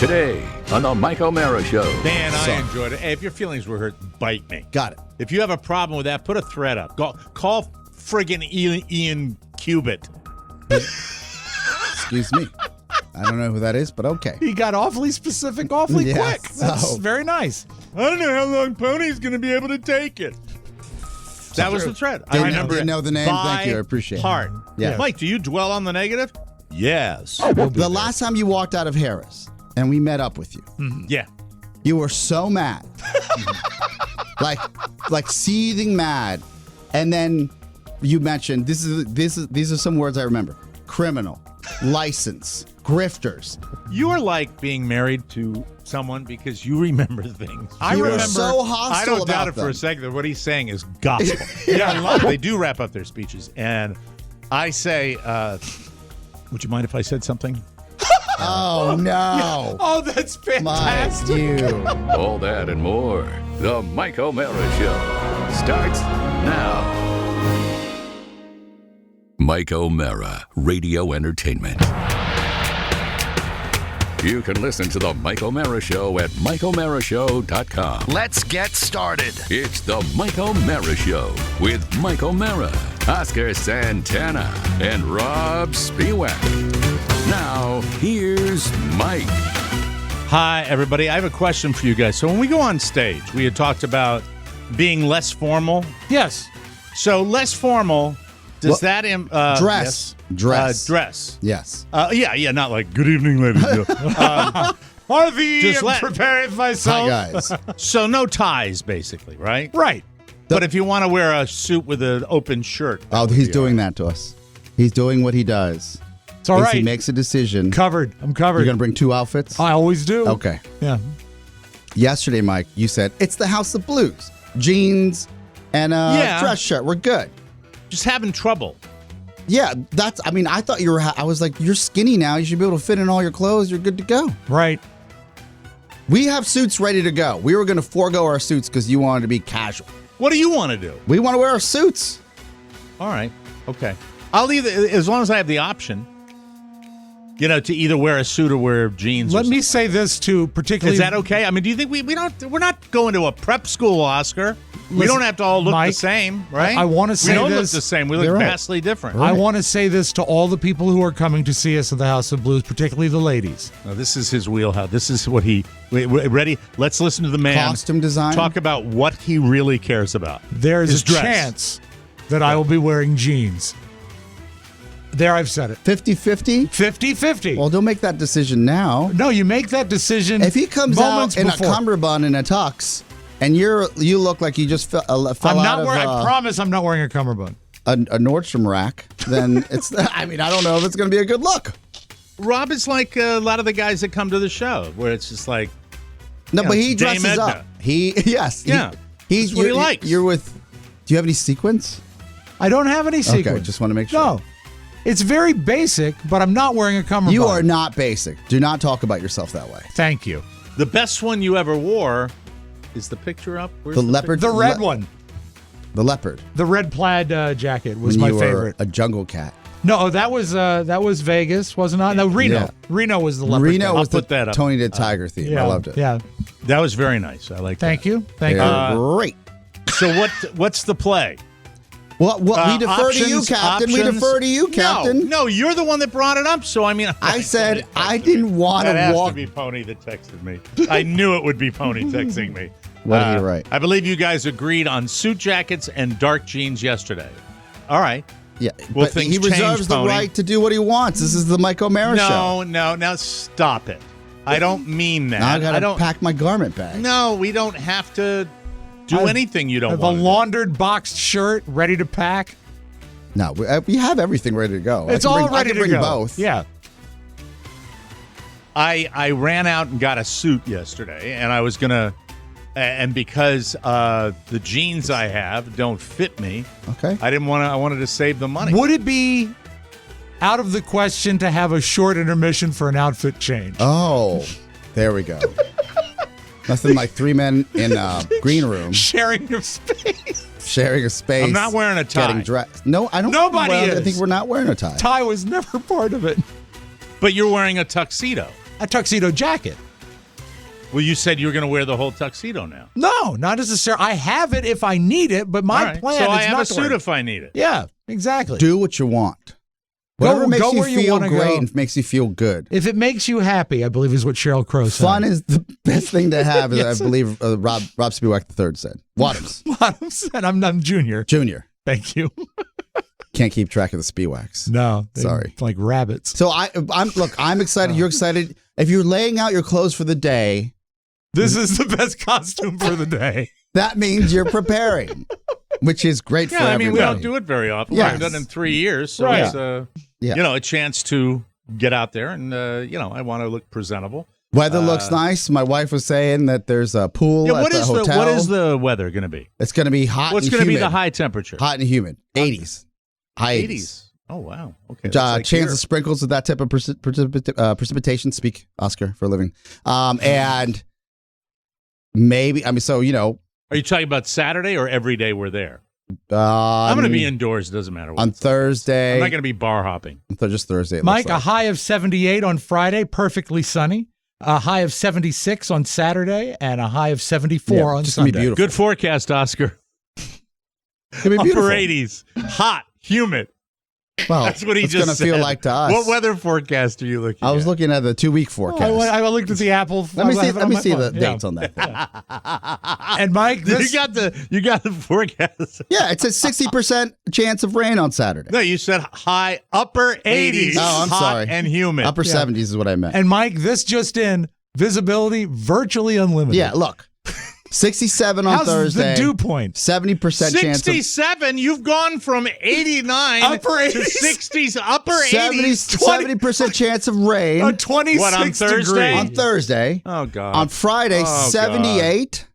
today on the Mike O'Mara Show. Dan, I enjoyed it. Hey, if your feelings were hurt, bite me. Got it. If you have a problem with that, put a thread up. Call friggin' Ian Cubitt. Excuse me. I don't know who that is, but okay. He got awfully specific awfully quick. That's very nice. I don't know how long Pony's going to be able to take it. That was the thread. I remember didn't know the name. Thank you. I appreciate it. Heart. Yeah. Mike, do you dwell on the negative? Yes. The last time you walked out of Harris and we met up with you, Yeah. you were so mad. like seething mad. And then you mentioned these are some words I remember. Criminal, license, grifters. You are like being married to someone because you remember things. You were so hostile I don't doubt about it for a them. second that what he's saying is gospel. Yeah, they do wrap up their speeches. And I say, would you mind if I said something? Oh, no. Oh, that's fantastic. You. All that and more. The Mike O'Mara Show starts now. Mike O'Mara, Radio Entertainment. You can listen to the Mike O'Mara Show at MikeO'MaraShow.com. Let's get started. It's the Mike O'Mara Show with Mike O'Mara, Oscar Santana, and Rob Spiewak. Now, here's Mike. Hi, everybody. I have a question for you guys. So when we go on stage, we had talked about being less formal. Yes. So less formal, does that... Dress. Yes. Dress. Yes. Yeah, not like, good evening, ladies. Harvey, Just I'm preparing myself. Hi, guys. So no ties, basically, right? Right. But if you want to wear a suit with an open shirt... Oh, he's doing that to us. He's doing what he does. It's all right. He makes a decision. I'm covered. You're going to bring 2 outfits? I always do. Okay. Yeah. Yesterday, Mike, you said, it's the House of Blues. Jeans and a dress shirt. We're good. Just having trouble. Yeah, I thought you were, I was like, you're skinny now. You should be able to fit in all your clothes. You're good to go. Right. We have suits ready to go. We were going to forego our suits because you wanted to be casual. What do you want to do? We want to wear our suits. All right. Okay. I'll either, as long as I have the option, to either wear a suit or wear jeans. Let me say this too, particularly. Is that okay? I mean, do you think we're not going to a prep school, Oscar? We Listen, don't have to all look Mike, the same, right? I want to say we don't this. look the same. We look You're right. vastly different. I want to say this to all the people who are coming to see us at the House of Blues, particularly the ladies. Now, this is his wheelhouse. This is what he... Ready? Let's listen to the man. Costume design. Talk about what he really cares about. There's His a dress. chance that I will be wearing jeans. There, I've said it. 50-50? 50-50. Well, don't make that decision now. No, you make that decision. If he comes moments out in before. a cummerbund and a tux, and you look like you just fell I'm out not of wearing. I promise, I'm not wearing a cummerbund. a Nordstrom rack, then it's. I don't know if it's going to be a good look. Rob is like a lot of the guys that come to the show, where it's just like... No, You but know, he Dame dresses Edna. up. He's Yeah. He's That's what he likes. You're with. Do you have any sequins? I don't have any sequins. Okay, just want to make sure. No. It's very basic, but I'm not wearing a cummerbund. You are not basic. Do not talk about yourself that way. Thank you. The best one you ever wore is the picture up? Where's The leopard. The red one. The leopard. The red plaid jacket was when my you were favorite. a jungle cat. No, that was Vegas, wasn't it? No, Reno. Yeah. Reno was the leopard. Reno one. was put the that up. Tony the Tiger theme. Yeah, I loved it. Yeah. That was very nice. I like Thank that. you. Thank They're you. great. So what's the play? Well, we defer to you, Captain. We defer to you, Captain. No, you're the one that brought it up. So, I mean... I said I didn't want That to has walk. to be Pony that texted me. I knew it would be Pony texting me. What did he write? I believe you guys agreed on suit jackets and dark jeans yesterday. All right. Yeah, Well, but things he reserves change, the Pony. right to do what he wants. This is the Mike O'Mara show. No, now stop it. I don't mean that. Now I got to don't. pack my garment bag. No, we don't have to do anything you I don't have a want. laundered boxed shirt ready to pack. No, we have everything ready to go. It's I can all bring, I ready can to bring go. both. Yeah. I ran out and got a suit yesterday, and I was gonna, and because the jeans I have don't fit me, Okay. I didn't want to. I wanted to save the money. Would it be out of the question to have a short intermission for an outfit change? Oh, there we go. Nothing like 3 men in a green room Sharing your space. sharing a space. I'm not wearing a tie. Getting dressed. No, I don't. Nobody I is. think we're not wearing a tie. Tie was never part of it. But you're wearing a tuxedo. A tuxedo jacket. Well, you said you were going to wear the whole tuxedo now. No, not necessarily. I have it if I need it, but my All right. plan so is I have not a to suit wear it. if I need it. Yeah, exactly. Do what you want. Whatever makes go you where you feel wanna great go. and makes you feel good. If it makes you happy, I believe is what Sheryl Crow said. Fun is the best thing to have, Yes. I believe Rob Spiewak III said. Wadhams. And I'm junior. Junior. Thank you. Can't keep track of the Spiewaks. No, Sorry. like rabbits. So I'm excited. You're excited. If you're laying out your clothes for the day, This is the best costume for the day. that means you're preparing, which is great for Yeah, I everybody. mean, we don't do it very often. Yes. We haven't done it in 3 years. So Right. it's, a chance to get out there and, I want to look presentable. Weather looks nice. My wife was saying that there's a pool at the hotel. What is the weather going to be? It's going to be hot What's and going to be humid. the high temperature? Hot and humid. 80s. High 80s. Oh, wow. Okay. that's like Chance here. of sprinkles of that type of precipitation. Speak, Oscar, for a living. And maybe, Are you talking about Saturday or every day we're there? I'm going to be indoors. It doesn't matter what. on Thursday. I'm not going to be bar hopping. Just Thursday. it Mike, looks like. a high of 78 on Friday, perfectly sunny. A high of 76 on Saturday, and a high of 74 Yeah, on just gonna be Sunday. beautiful. Good forecast, Oscar. It's gonna be beautiful. Upper 80s. Hot. Humid. Well, That's what he it's just gonna said. feel like to us. What weather forecast are you looking I was at? looking at the 2-week forecast. I looked at the Apple. let me I see. have it Let on me my see phone. the Yeah. dates on that thing. And Mike, this, you got the forecast. Yeah, it says 60% chance of rain on Saturday. No, you said high upper 80s. Oh, I'm hot sorry. and humid. Upper 70s is what I meant. and Mike, this just in: visibility virtually unlimited. Yeah, look, 67 on How's Thursday. the dew point? 70% chance of 67. You've gone from 89 Upper to 80s. 60s, upper 70, 80s. 70% chance of rain A 26 What, on Thursday? degree. on Thursday. Oh, God. On Friday, Oh, 78,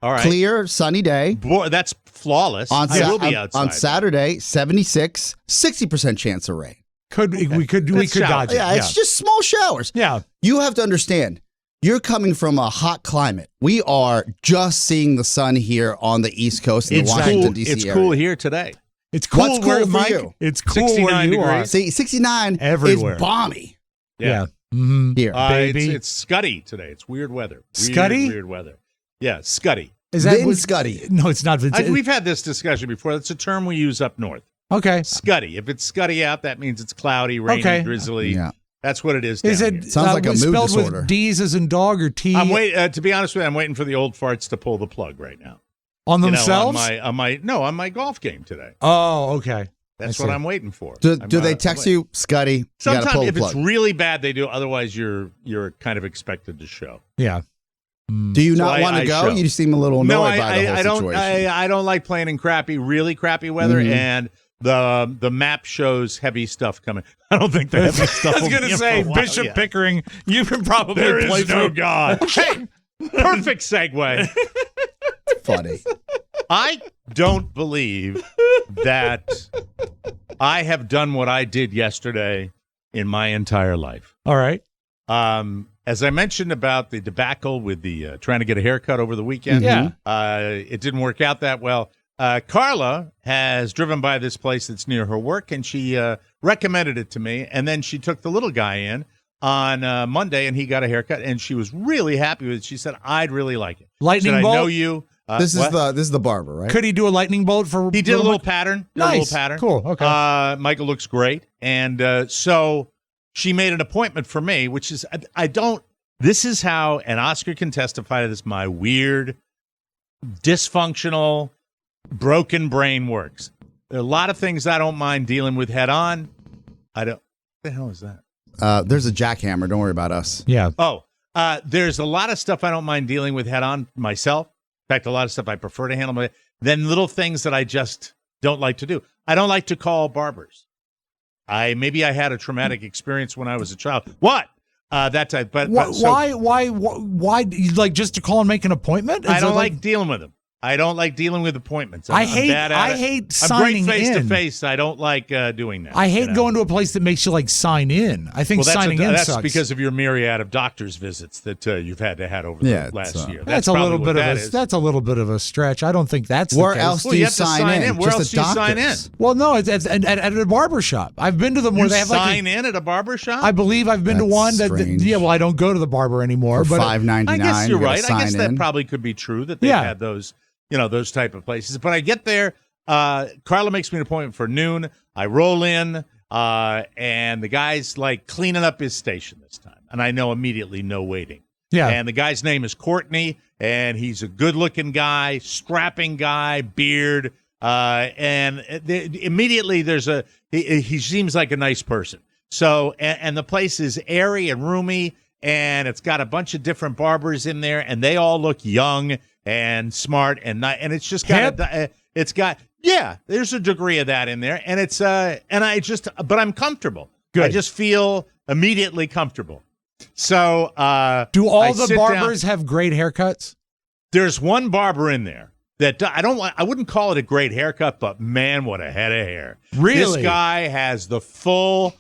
All right. clear, sunny day. Boy, that's flawless. On, I Sa- will be on, outside. on Saturday, 76, 60% chance of rain. We could That's dodge it. Yeah, it's just small showers. Yeah. You have to understand, you're coming from a hot climate. We are just seeing the sun here on the East Coast in It's the Washington, cool. D.C. It's area. cool here today. It's cool. What's cool where, for Mike, you? It's cool 69 where you are. degrees. See, 69 Everywhere. is balmy Yeah. Mm-hmm. here. Baby. It's scuddy today. It's weird weather. Scuddy? Weird weather. Yeah, scuddy. Is that Vin what- Scuddy. No, it's not Vince. We've had this discussion before. That's a term we use up north. Okay. Scuddy. If it's scuddy out, that means it's cloudy, rainy, Okay. drizzly. Yeah. That's what it is. Is down it here. Sounds like a mood spelled disorder. with D's as in dog or T I'm to be honest with you, I'm waiting for the old farts to pull the plug right now. on You know, themselves? on my golf game today. Oh, okay. That's I what see. I'm waiting for. Do I'm, they I'm text waiting. you, Scuddy? You got to Sometimes pull the if plug. it's really bad, they do. Otherwise, you're kind of expected to show. Yeah. Do you So not want to I go? show. You seem a little annoyed No, by the whole I don't. situation. I don't like playing in really crappy weather, Mhm. and the map shows heavy stuff coming. I don't think the heavy stuff. I was will going be to in say, for a while Bishop yet. Pickering, you can probably There play is no through. God. Hey, perfect segue. Funny. I don't believe that I have done what I did yesterday in my entire life. All right. As I mentioned about the debacle with the trying to get a haircut over the weekend, Yeah. it didn't work out that well. Carla has driven by this place that's near her work, and she recommended it to me. And then she took the little guy in on Monday, and he got a haircut, and she was really happy with it. She said, "I'd really like it." Lightning She said, bolt? I know you. This what? is the barber, right? Could he do a lightning bolt for He did a little Mike? pattern. Nice. Cool. Okay. Michael looks great. And so she made an appointment for me, which is, this is how, and Oscar can testify to this, my weird, dysfunctional, broken brain works. There are a lot of things I don't mind dealing with head on. What the hell is that? There's a jackhammer. Don't worry about us. Yeah. Oh, there's a lot of stuff I don't mind dealing with head on myself. In fact, a lot of stuff I prefer to handle. Then little things that I just don't like to do. I don't like to call barbers. Maybe I had a traumatic experience when I was a child. What? That type. But so Why? Like just to call and make an appointment? I Is don't it like dealing with them. I don't like dealing with appointments. I I'm hate bad at it. hate I'm signing great face in. to face. I don't like doing that. I hate going to a place that makes you like sign in. I think signing in that's sucks. because of your myriad of doctor's visits that you've had over the last year. That's a little bit of that's a little bit of a stretch. I don't think that's Where the case. else do you sign in? Where Just else the do you sign in? doctors. Well, no, it's at a barber shop. I've been to them where You they have sign in at a barber shop? I believe I've been to That's one strange. yeah, well, I don't go to the barber anymore. For but $5.99, I guess you're you gotta right. I guess sign that in. probably could be true that they've Yeah. had those, those type of places. But I get there. Carla makes me an appointment for noon. I roll in, and the guy's like cleaning up his station this time. And I know immediately no waiting. Yeah. And the guy's name is Courtney, and he's a good-looking guy, strapping guy, beard. Immediately he seems like a nice person. So, and the place is airy and roomy, and it's got a bunch of different barbers in there, and they all look young and smart, and it's just got there's a degree of that in there, and it's but I'm comfortable. Good. I just feel immediately comfortable. So, do all I the sit barbers down. have great haircuts? There's one barber in there that I wouldn't call it a great haircut, but man, what a head of hair. Really? This guy has the full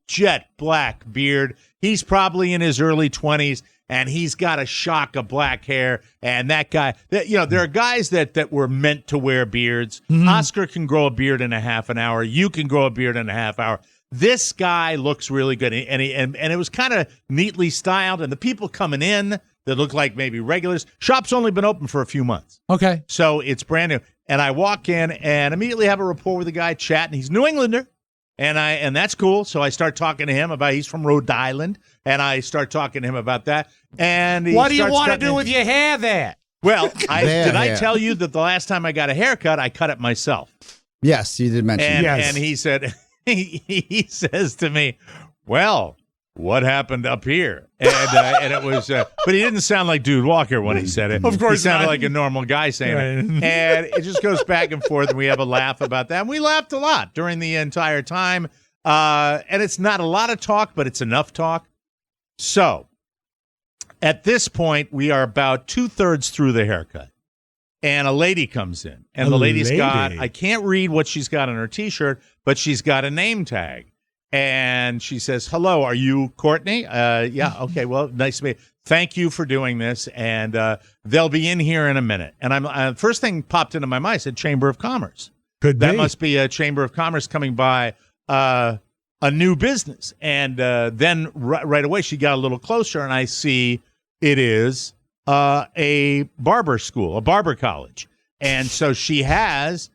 jet black beard. He's probably in his early 20s, and he's got a shock of black hair. And that guy, there are guys that were meant to wear beards. Mm-hmm. Oscar can grow a beard in a half an hour. You can grow a beard in a half hour. This guy looks really good, and it was kind of neatly styled. And the people coming in that look like maybe regulars. Shop's only been open for a few months. Okay. So it's brand new. And I walk in and immediately have a rapport with the guy, chatting. He's New Englander, and that's cool. So I start talking to him about he's from Rhode Island, and I start talking to him about that. And What do you want to do with your hair there? Well, I tell you that the last time I got a haircut, I cut it myself. Yes, you did mention And, that. Yes. and he said, he says to me, well, what happened up here? And it was, but he didn't sound like Dude Walker when he said it. Of course he sounded not. like a normal guy saying Right. it. And it just goes back and forth, and we have a laugh about that. And we laughed a lot during the entire time. And it's not a lot of talk, but it's enough talk. So at this point, we are about 2/3 through the haircut. And a lady comes in, and the lady's got, I can't read what she's got on her T-shirt, but she's got a name tag. And she says, hello, are you Courtney? Yeah, okay, well, nice to meet you. Thank you for doing this, and they'll be in here in a minute. And first thing popped into my mind, I said, Chamber of Commerce. Could That be. must be a Chamber of Commerce coming by a new business. And then right away, she got a little closer, and I see it is a barber school, a barber college. And so she has,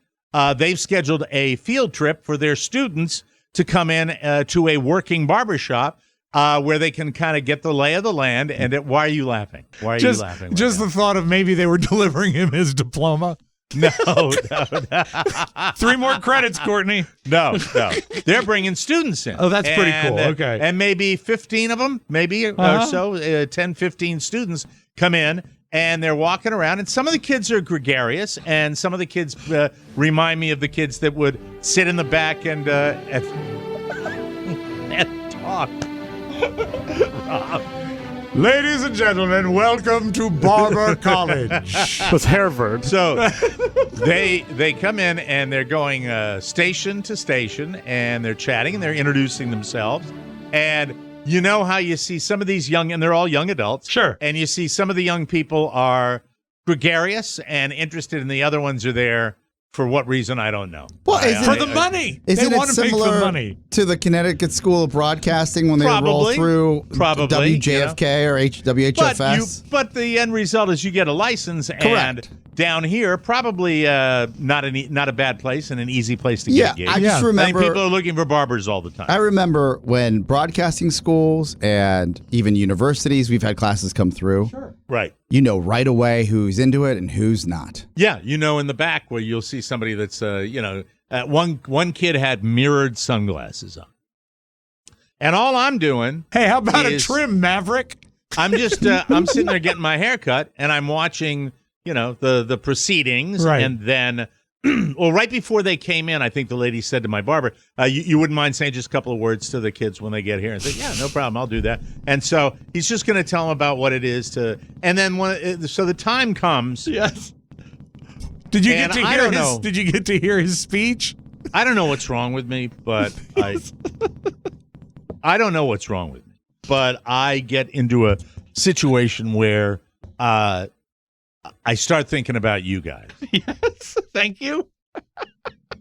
they've scheduled a field trip for their students to come in to a working barbershop where they can kind of get the lay of the land. And why are you laughing? Why are you laughing? right Just now? the thought of maybe they were delivering him his diploma. No. 3 more credits, Courtney. No. They're bringing students in. Oh, that's pretty cool. Okay. And maybe 15 of them, or so, 10, 15 students come in, and they're walking around. And some of the kids are gregarious, and some of the kids remind me of the kids that would sit in the back and talk. Rob. Ladies and gentlemen, welcome to Barber College. Was Harvard. So they come in and they're going station to station, and they're chatting and they're introducing themselves. And you know how you see some of these young, and they're all young adults. Sure. And you see some of the young people are gregarious and interested, and the other ones are there for what reason, I don't know. Well, is For it- the money. Isn't They it want to make the similar money. to the Connecticut School of Broadcasting when they roll Probably. through Probably, WJFK or WHFS? But the end result is you get a license, and Correct. down here, probably not a bad place and an easy place to Yeah, get a gig. I just Yeah. I think remember. people are looking for barbers all the time. I remember when broadcasting schools and even universities, we've had classes come through. Right. You know right away who's into it and who's not. Yeah, in the back where you'll see somebody that's, one kid had mirrored sunglasses on. And all I'm doing, Hey, how about a is- trim, Maverick? I'm just, I'm sitting there getting my hair cut, and I'm watching, the proceedings. Right. And then well, right before they came in, I think the lady said to my barber, you wouldn't mind saying just a couple of words to the kids when they get here? And I said, yeah, no problem. I'll do that. And so he's just going to tell them about what it is to, and then so the time comes. Yes. Did you get to hear his? Did you get to hear his speech? I don't know what's wrong with me, but I don't know what's wrong with me, but I get into a situation where I start thinking about you guys. Yes, thank you.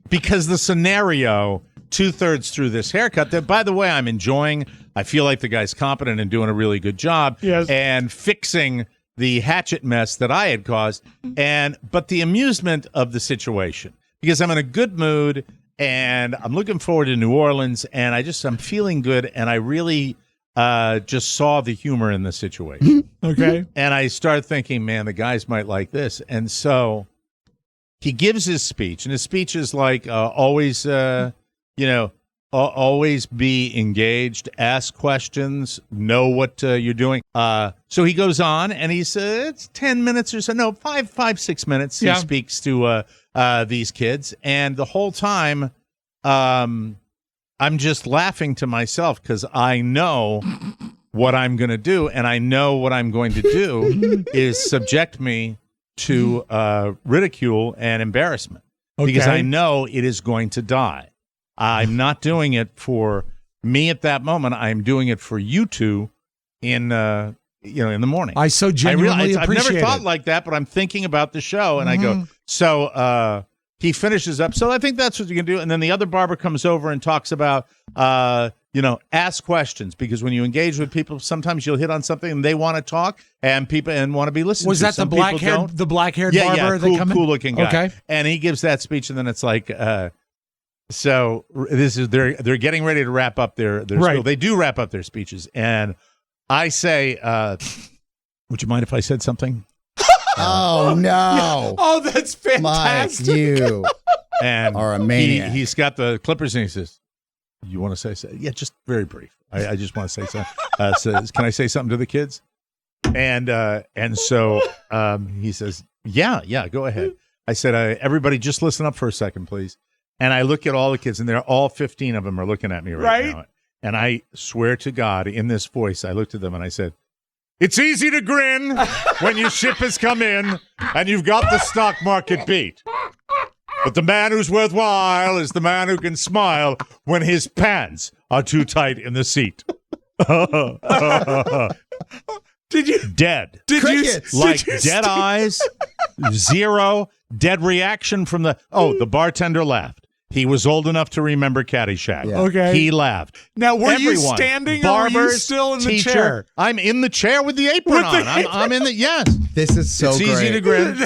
Because the scenario, 2/3 through this haircut, that, by the way, I'm enjoying. I feel like the guy's competent and doing a really good job. Yes. And fixing the hatchet mess that I had caused. But the amusement of the situation, because I'm in a good mood and I'm looking forward to New Orleans, and I'm feeling good, and I really just saw the humor in the situation. Okay. And I started thinking, man, the guys might like this. And so he gives his speech, and his speech is like, always be engaged, ask questions, know what you're doing. So he goes on, and he's it's 10 minutes or so, no, 6 minutes. He speaks to these kids, and the whole time, I'm just laughing to myself because I know what I'm going to do, and I know what I'm going to do is subject me to ridicule and embarrassment because I know it is going to die. I'm not doing it for me at that moment. I'm doing it for you two in the morning. I so genuinely I've appreciate never thought it. like that, but I'm thinking about the show, and I go, so he finishes up. So I think that's what you can do. And then the other barber comes over and talks about, ask questions, because when you engage with people, sometimes you'll hit on something and they want to talk and want to be listened to. Was that Some the black-haired barber? Yeah, cool looking guy. Okay. And he gives that speech, and then it's like, so this is they're getting ready to wrap up their right. spiel. They do wrap up their speeches, and I say, would you mind if I said something? Oh, no. Oh, that's fantastic. Mike, you and are a maniac. He's got the clippers, and he says, you want to say something? Yeah, just very brief. I just want to say something. Says, can I say something to the kids? And so he says, yeah, go ahead. I said, everybody just listen up for a second, please. And I look at all the kids, and they're all 15 of them are looking at me right now. And I swear to God, in this voice, I looked at them and I said, it's easy to grin when your ship has come in and you've got the stock market beat. But the man who's worthwhile is the man who can smile when his pants are too tight in the seat. Did you? Dead. Dead eyes, zero, dead reaction from the bartender laughed. He was old enough to remember Caddyshack. Yeah. Okay. He laughed. Now, were you Everyone, standing barbers, or were you still in the teacher, chair? I'm in the chair with the apron on. I'm in the, yes. This is so it's great. easy to grin.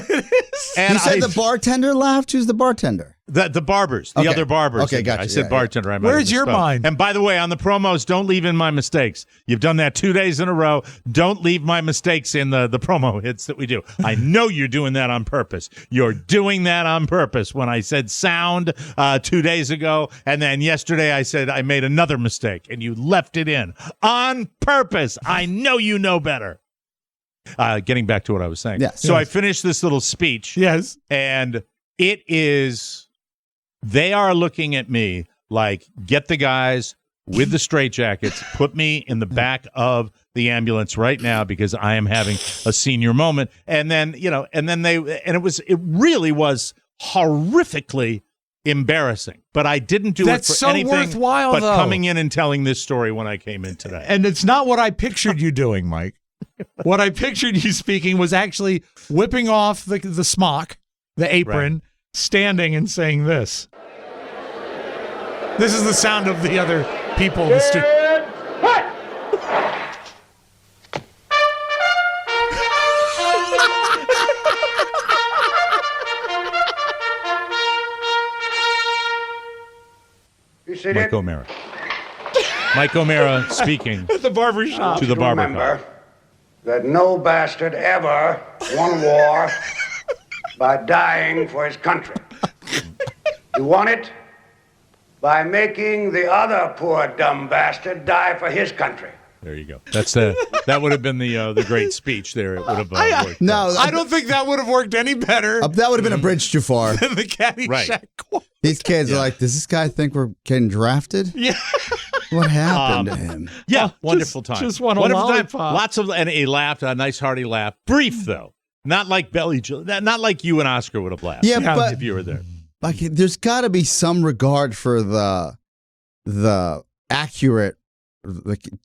And You said the bartender laughed? Who's the bartender? The barbers, the other barbers. Okay, gotcha. I said bartender. I might Where's have your misspoke. mind? And by the way, on the promos, don't leave in my mistakes. You've done that 2 days in a row. Don't leave my mistakes in the promo hits that we do. I know you're doing that on purpose. You're doing that on purpose. When I said sound 2 days ago, and then yesterday I said I made another mistake, and you left it in on purpose. I know you know better. Getting back to what I was saying. Yes. So I finished this little speech. Yes. And it is... They are looking at me like, get the guys with the straitjackets, put me in the back of the ambulance right now because I am having a senior moment. And then, it really was horrifically embarrassing. But I didn't do That's it for so anything worthwhile, but though. coming in and telling this story when I came in today. And it's not what I pictured you doing, Mike. What I pictured you speaking was actually whipping off the smock, the apron, standing and saying this. This is the sound of the other people. Mike O'Mara. Mike O'Mara speaking At the barbershop. to the barber Remember that no bastard ever won war by dying for his country. You won it by making the other poor dumb bastard die for his country. There you go. That would have been the great speech there. It would have worked. No, I don't think that would have worked any better that would have been a bridge too far. than the Caddyshack quote. These kids are like, does this guy think we're getting drafted? Yeah. What happened to him? Yeah, wonderful time. Just want a wonderful lollipop. time. Lots of, and he laughed, a nice hearty laugh. Brief though, not like not like you and Oscar would have laughed. Yeah, but if you were there, like, there's got to be some regard for the accurate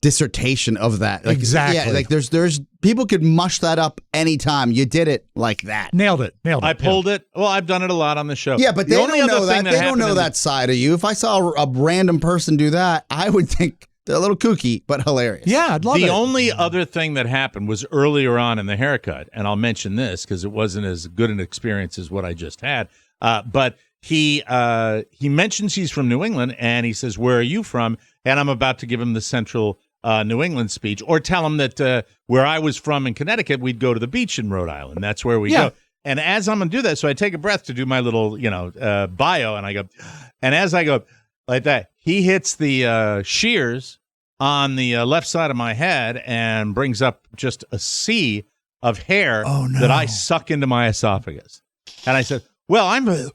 dissertation of that. Like, Exactly. Yeah, like there's people could mush that up anytime. You did it like that. Nailed it. I pulled it. Well, I've done it a lot on the show. Yeah, but The they only don't know other that. thing They don't know happened that side of you. If I saw a random person do that, I would think they're a little kooky, but hilarious. Yeah, I'd love it. The only other thing that happened was earlier on in the haircut, and I'll mention this because it wasn't as good an experience as what I just had. But he mentions he's from New England, and he says, "Where are you from?" And I'm about to give him the central New England speech, or tell him that where I was from in Connecticut, we'd go to the beach in Rhode Island. That's where we go. And as I'm going to do that, so I take a breath to do my little, bio, and I go, and as I go like that, he hits the shears on the left side of my head and brings up just a sea of hair that I suck into my esophagus. And I said, well, I'm like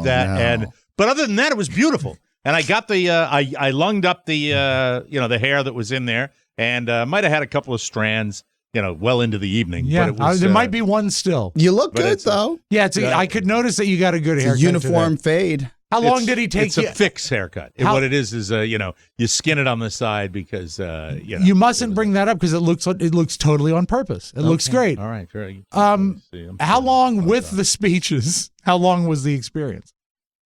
that. No. But other than that, it was beautiful. And I got I lunged up the the hair that was in there, and might have had a couple of strands, well into the evening. Yeah, but it was, there might be one still. You look But good it's though. Yeah, I could notice that you got a good It's a haircut. uniform today. fade. How long did he take It's you? a fix haircut. And what it is you skin it on the side because You mustn't bring that up because it looks totally on purpose. It looks great. All right, very. How long with the speeches? How long was the experience?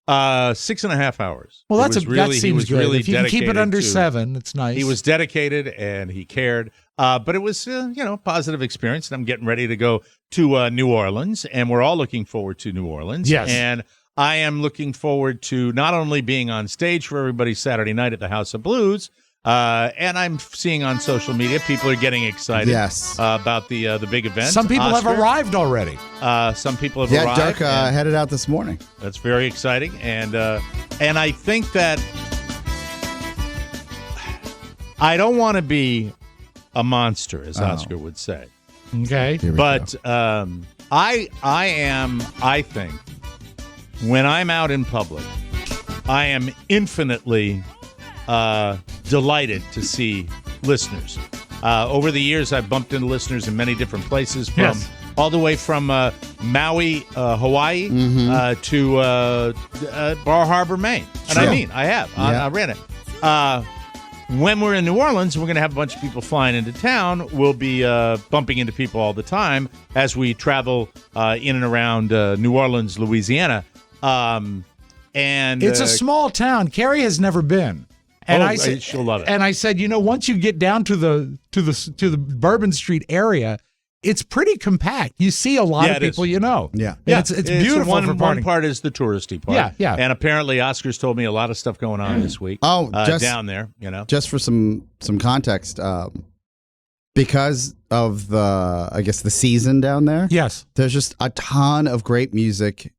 6.5 hours. Well, that he seems was good. really If you can keep it dedicated under to- 7, it's nice. He was dedicated and he cared. But it was, positive experience. And I'm getting ready to go to New Orleans, and we're all looking forward to New Orleans. Yes. And I am looking forward to not only being on stage for everybody Saturday night at the House of Blues, and I'm seeing on social media people are getting excited Yes. about the big event. Some people have Oscar. arrived already. Some people have Yeah, arrived. Dirk and headed out this morning. that's very exciting. And I think that I don't want to be a monster, as Oscar would say. Okay. Here we But go. I think, when I'm out in public, I am infinitely delighted to see listeners. Over the years, I've bumped into listeners in many different places, from Yes. all the way from Maui, Hawaii, to Bar Harbor, Maine. And Sure. I mean, I have. Yeah. I ran it. When we're in New Orleans, we're going to have a bunch of people flying into town. We'll be bumping into people all the time as we travel in and around New Orleans, Louisiana. And It's a small town. Carrie has never been. And Oh, I said, she'll love it. And I said, once you get down to the Bourbon Street area, it's pretty compact. You see a lot Yeah, of it people is. you know. Yeah. And it's beautiful one, for one partying. part is the touristy part. Yeah, yeah. And apparently, Oscar's told me a lot of stuff going on this week. Oh, just- down there, Just for some context, because of the season down there, Yes. there's just a ton of great music,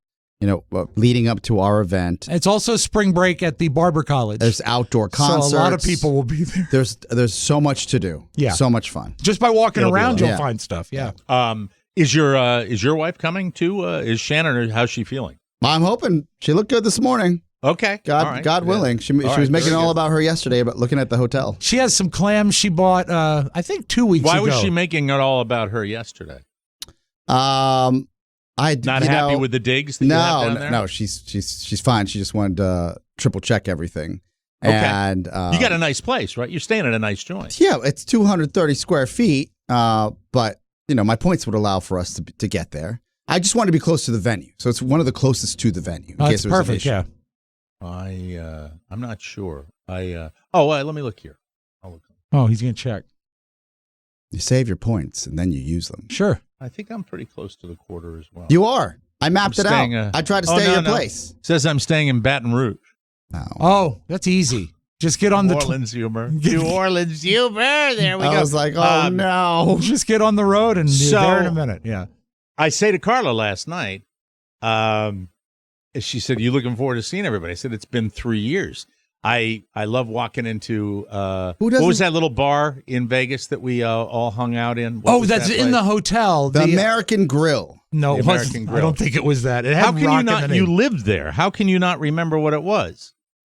leading up to our event. It's also spring break at the Barber College. There's outdoor concerts. So a lot of people will be there. There's so much to do. Yeah. So much fun. Just by walking It'll be around, a you'll lot. find stuff. Yeah. Is your wife coming too? Is Shannon, or how's she feeling? I'm hoping she looked good this morning. Okay. God, All right. God willing. She All was right, making very all good. about her yesterday, but looking at the hotel. She has some clams she bought, I think 2 weeks Why ago. was she making it all about her yesterday? Not Not happy with the digs that you have down there? no, she's fine. She just wanted to triple check everything. Okay. And You got a nice place, right? You're staying at a nice joint. yeah, it's 230 square feet. But my points would allow for us to get there. I just want to be close to the venue, so it's one of the closest to the venue. Oh, it's perfect. Yeah. I'm not sure. Let me look here. I'll look. Oh, he's going to check. You save your points and then you use them. Sure. I think I'm pretty close to the quarter as well. You are. I mapped I'm it out. staying, I tried to stay at your place. Says I'm staying in Baton Rouge. No. Oh, that's easy. Just get on New the Orleans humor. New Orleans humor. There we go. I was like, oh no. just get on the road and you're So- there in a minute. Yeah. I say to Carla last night, she said, "You looking forward to seeing everybody?" I said, "It's been 3 years." I love walking into Who what doesn't- was that little bar in Vegas that we all hung out in? What was that's that in place? the hotel. The American Grill. No, The it American wasn't. Grill. I don't think it was that. It had How can rock you in not? the You name. lived there. How can you not remember what it was?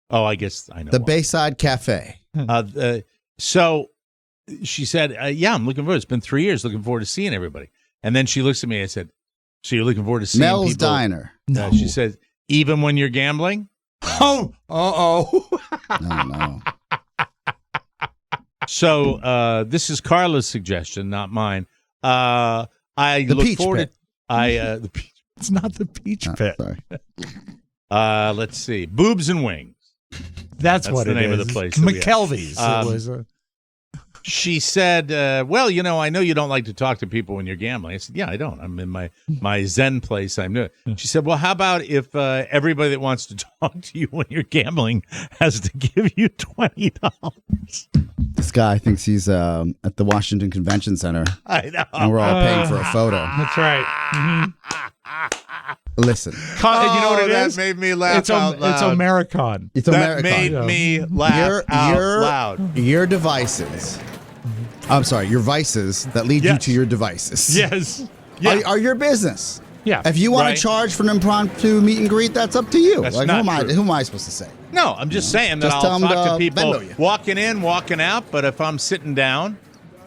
Oh, I guess I know. The why. Bayside Cafe. So she said, "Yeah, I'm looking forward. It's been 3 years. Looking forward to seeing everybody." And then she looks at me and said, "So you're looking forward to seeing Mel's people?" Diner. No. She said, "Even when you're gambling." Oh, No. So this is Carla's suggestion, not mine. I The look Peach forward Pit. to the peach. it's not the Peach Oh, Pit. sorry. Let's see, Boobs and Wings. That's what the it name of is. the place that we had. McKelvey's. Um, It was. She said, "Well, I know you don't like to talk to people when you're gambling." I said, "Yeah, I don't. I'm in my Zen place. I'm doing." She said, "Well, how about if everybody that wants to talk to you when you're gambling has to give you $20?" This guy thinks he's at the Washington Convention Center, I know. and we're all paying for a photo. That's right. Listen, You know what it that is? made me laugh It's out loud. It's Americon. it's That American. made me laugh out loud. Your devices. I'm sorry, your vices that lead you Yes. to your devices. Yes. Yeah. Are your business. Yeah. If you want Right. to charge for an impromptu meet and greet, that's up to you. That's like, not who true. am I supposed to say? No, I'm just saying that Just tell I'll 'em talk to to people Venmo you. walking in, walking out. But if I'm sitting down,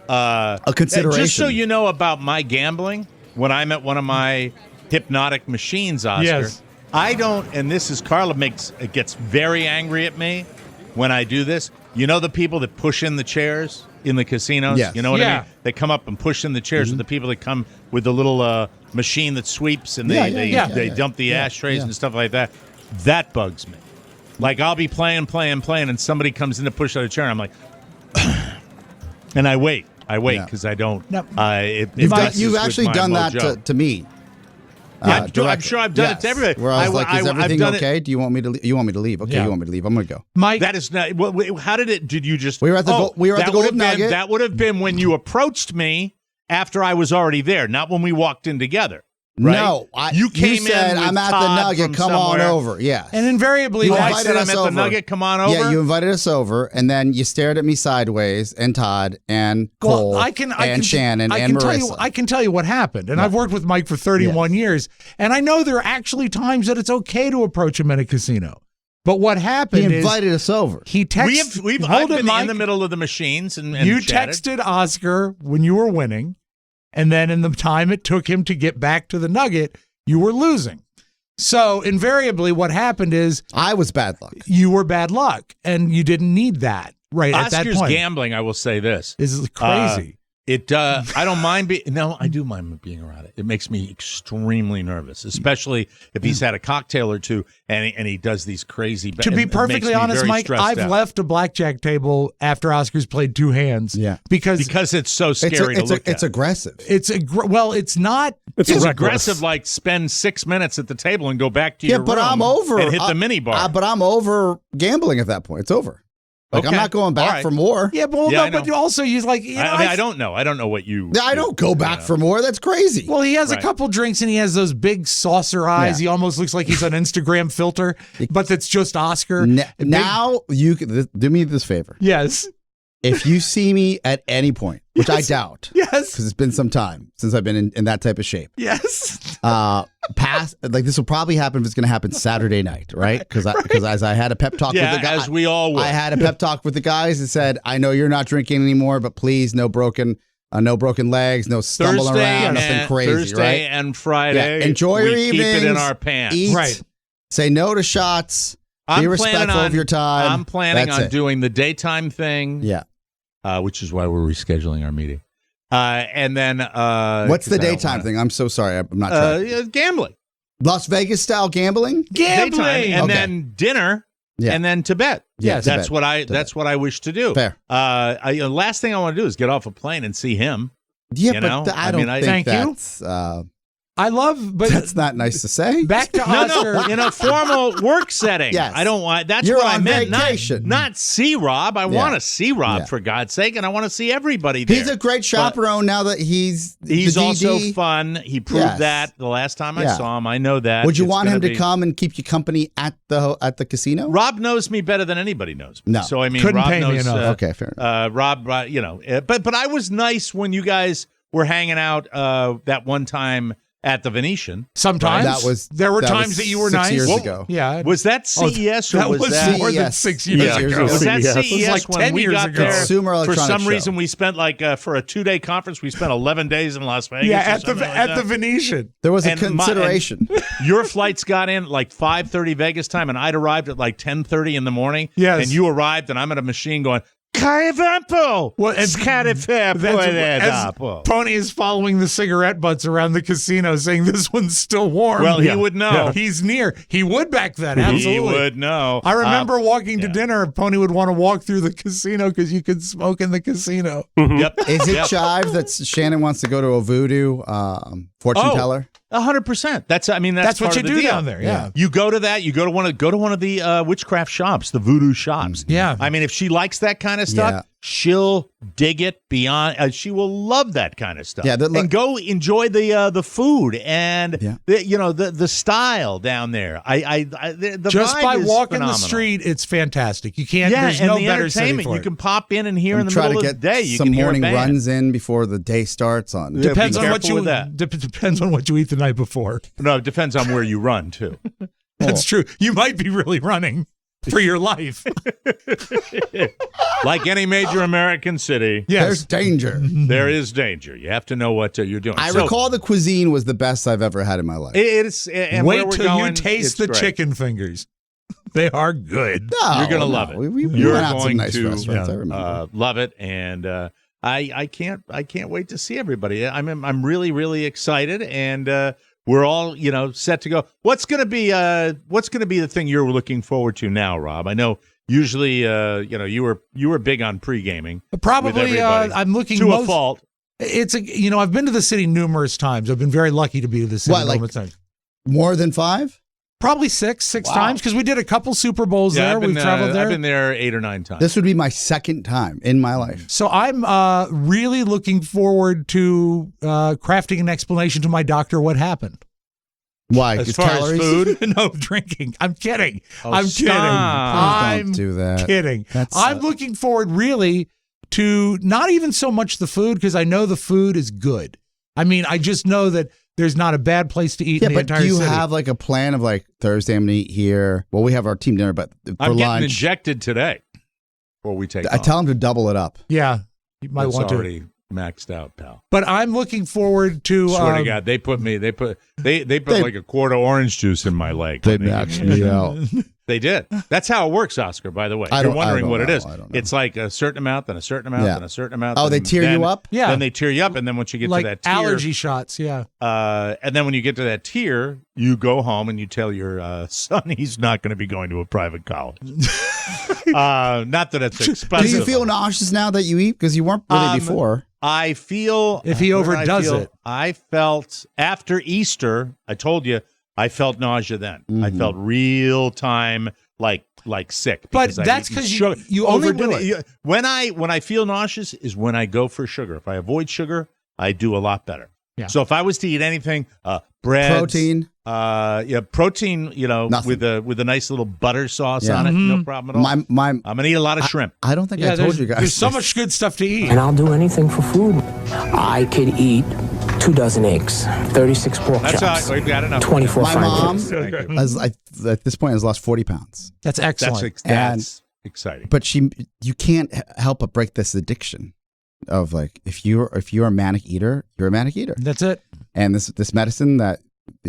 A consideration. just so you know about my gambling, when I'm at one of my hypnotic machines, Oscar, Yes. I don't. And this is Carla gets very angry at me when I do this. You know the people that push in the chairs in the casinos. Yes. You know what I Yeah. mean? They come up and push in the chairs. With the people that come with the little machine that sweeps and Yeah, they yeah. dump the Yeah, ashtrays yeah. and stuff like that. That bugs me. Like I'll be playing, and somebody comes in to push out a chair, and I'm like, and I wait Yeah. because I don't. No. You've messes with actually my done that mojo. to me. I'm directly. sure I've done it to Yes. everybody. Where I was like, "Is I've everything done it- okay? Do you want me to? You want me to leave? Okay, Yeah. you want me to leave? I'm gonna go." Mike. That is not. How did it? Did you just? We were at the we were at the that would have Golden been- Nugget. That would have been when you approached me after I was already there, not when we walked in together. Right? No, you came said in. With I'm at Todd the Nugget. from Come on somewhere. over. Yes. and invariably, You I invited said I'm us at the over. Nugget. Come on over. Yeah, you invited us over, and then you stared at me sideways, and Todd, and Cole, I can Shannon, and Marissa. I can tell you what happened. And I've worked with Mike for 31 years. And I know there are actually times that it's okay to approach him in a casino. But what he happened is invited us over. he texted. I've hold it, been Mike. in the middle of the machines and You chatted. texted Oscar when you were winning. And then in the time it took him to get back to the Nugget, you were losing. So invariably what happened is I was bad luck. you were bad luck and you didn't need that right at that Oscar's point. gambling. I will say this. This is crazy. I don't mind being. No, I do mind being around it. It makes me extremely nervous, especially if he's had a cocktail or two and he does these crazy. To be perfectly honest, Mike, I've left a blackjack table after Oscar's played two hands. Yeah. because it's so scary to look It's at. aggressive. it's it's not. It's aggressive. Like spend 6 minutes at the table and go back to Yeah, your but room I'm over. and hit the mini bar. But I'm over gambling at that point. It's over. Like I'm Okay. not going back All right. for more. Yeah, but Yeah, I no, but know. you also he's like I don't know. I don't know what you. I don't go back for more. That's crazy. Well, he has Right. a couple drinks and he has those big saucer eyes. Yeah. He almost looks like he's an Instagram filter, but that's just Oscar. Now you can do me this favor. Yes. If you see me at any point, which I doubt, Yes. because it's been some time since I've been in that type of shape. Yes. This will probably happen if it's going to happen Saturday night, right? Because as I had a pep talk Yeah, with the guys, as we all would. I had a pep talk with the guys and said, "I know you're not drinking anymore, but please, no broken legs, no stumbling Thursday around, nothing and crazy, Thursday right? and Friday. Yeah, enjoy your we evenings. Keep it in our pants. Eat, Right. Say no to shots. Be respectful of your time. I'm planning That's on it. doing the daytime thing. Yeah. Which is why we're rescheduling our meeting. And then What's the 'cause I don't daytime wanna- thing? I'm so sorry. I'm not trying. Gambling. Las Vegas style gambling? Gambling. Daytime, and Okay. then dinner, Yeah. and then to bed. Yeah, to that's bed. what I. To That's what I wish to do. Fair. Last thing I want to do is get off a plane and see him. Yeah, You but know? I I don't mean, I- think Thank you. that's. I love, but That's not nice to say. back to Oscar. No, in a formal work setting. Yes. I don't want. That's You're what I on meant. vacation. Not see Rob. I want to see Rob Yeah. for God's sake, and I want to see everybody there. He's a great chaperone now that he's the also DD. fun. He proved Yes. that the last time I Yeah. saw him. I know that. Would you It's want gonna him to be- come and keep you company at the casino? Rob knows me better than anybody knows me. No. So I mean, Couldn't Rob pay me knows. enough. Okay, fair enough. Rob, but I was nice when you guys were hanging out that one time at the Venetian. Sometimes there were that times was that you were 6 nice. years Well, ago. Yeah. Was that CES or that was was that more than CES. 6 years Yeah. ago. Was that CES. CES It was like when 10 we years got ago. there? Consumer For Electronics some Show. reason, we spent for a 2-day conference. We spent 11 days in Las Vegas. Yeah, or at the something like at that. the Venetian. There was a And my- consideration. Your flights got in at like 5:30 Vegas time, and I'd arrived at like 10:30 in the morning. Yes. And you arrived, and I'm at a machine going, Carevampo! Well, and That's as Tony is following the cigarette butts around the casino saying this one's still warm. Well, he would know. Yeah. He's near. He would back then. Absolutely. He would know. I remember walking to dinner. Pony would want to walk through the casino because you could smoke in the casino. Yep. Is it Yep. chive that Shannon wants to go to a voodoo fortune teller? 100%. That's That's part what you of the do deal. down there. Yeah. You go to that. You go to one of the witchcraft shops, the voodoo shops. Yeah. I mean, if she likes that kind of stuff, Yeah. she'll dig it beyond. She will love that kind of stuff. Yeah, and go enjoy the food and Yeah. the style down there. The Just vibe by is walking phenomenal. the street, it's fantastic. You can't. Yeah, there's and no the better setting entertainment. for You it. can pop in and hear in the Try middle to of the get day. You some can hear a morning band. runs in before the day starts on. Yeah. Depends be on what careful you with that. depends on what you eat the night before. No, it depends on where you run too. That's true. You might be really running for your life. Like any major American city, There's Yes. danger. there is danger. You have to know what you're doing. I So, recall the cuisine was the best I've ever had in my life. it's and where Wait we're till going, you taste it's the great. chicken fingers. They are good. No, You're gonna no. love it. We You're went out to some going nice to restaurants. I remember. love it, and I can't wait to see everybody. I'm really really excited, and we're all set to go. What's gonna be the thing you're looking forward to now, Rob? I know usually you were big on pre-gaming. with Probably, everybody. I'm looking to most, a fault. It's I've been to the city numerous times. I've been very lucky to be to the city What, like- numerous times. More than 5? Probably six Wow. times because we did a couple Super Bowls there. I've been, We've traveled there. I've been there 8 or 9 times. This would be my second time in my life. So I'm really looking forward to crafting an explanation to my doctor what happened. Why? As Just far calories? as food, No drinking. I'm kidding. Oh, I'm stop. kidding. Please I'm don't do that. kidding. That's, I'm looking forward really to not even so much the food because I know the food is good. I mean, I just know that there's not a bad place to eat Yeah, in the but entire do you city. have like a plan of like Thursday I'm going to eat here? Well, we have our team dinner, but for I'm getting lunch, injected today. Before we take I tell them to double it up. Yeah, you might It's want to. already maxed out, pal. But I'm looking forward to. Swear to God, they put like a quart of orange juice in my leg. They when they- maxed me out. They did. That's how it works, Oscar, by the way. I You're don't- wondering I don't what it know. is. I don't know. It's like a certain amount, then a certain amount, Yeah. then a certain amount. Oh, then- they tear then- you up? Yeah. Then they tear you up, and then once you get like to that tier, allergy shots. Yeah. and then when you get to that tier, you go home and you tell your son he's not going to be going to a private college. Not that it's Do expensive. you feel nauseous now that you eat? Because you weren't really before. I feel If he where did I overdoes feel? it. I felt after Easter. I told you I felt nausea then. Mm-hmm. I felt real time like sick. But because I that's eat 'cause sugar. you Only overdo it. When I feel nauseous is when I go for sugar. If I avoid sugar, I do a lot better. Yeah. So if I was to eat anything, bread, Protein. protein, Nothing. with a nice little butter sauce Yeah. on it, no problem at all. My, I'm gonna eat a lot of shrimp. I don't think Yeah. I told There's, you guys. there's so this. much good stuff to eat. And I'll do anything for food. I could eat 2 dozen eggs, 36 pork That's chops, how we've got enough. 24 My fried mom, chicken. Thank you. at this point, has lost 40 pounds. That's excellent. That's exciting. But you can't help but break this addiction of like if you're a manic eater, you're a manic eater. That's it. And this medicine that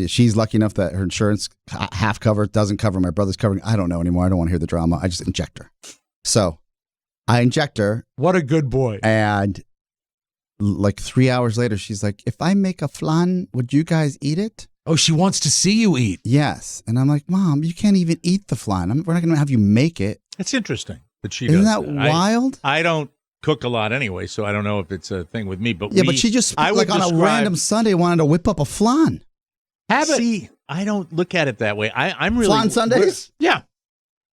she's lucky enough that her insurance half covers, doesn't cover, my brother's covering. I don't know anymore. I don't want to hear the drama. I just inject her. So I inject her, What a good boy. and like 3 hours later, she's like, "If I make a flan, would you guys eat it?" Oh, she wants to see you eat. Yes. And I'm like, "Mom, you can't even eat the flan. We're not going to have you make it." It's interesting that she Isn't does that that. wild? I don't cook a lot anyway, so I don't know if it's a thing with me. But Yeah, but she just I would like on a describe- random Sunday wanted to whip up a flan. Habit. See, I don't look at it that way. I'm really Flan Sundays? Yeah.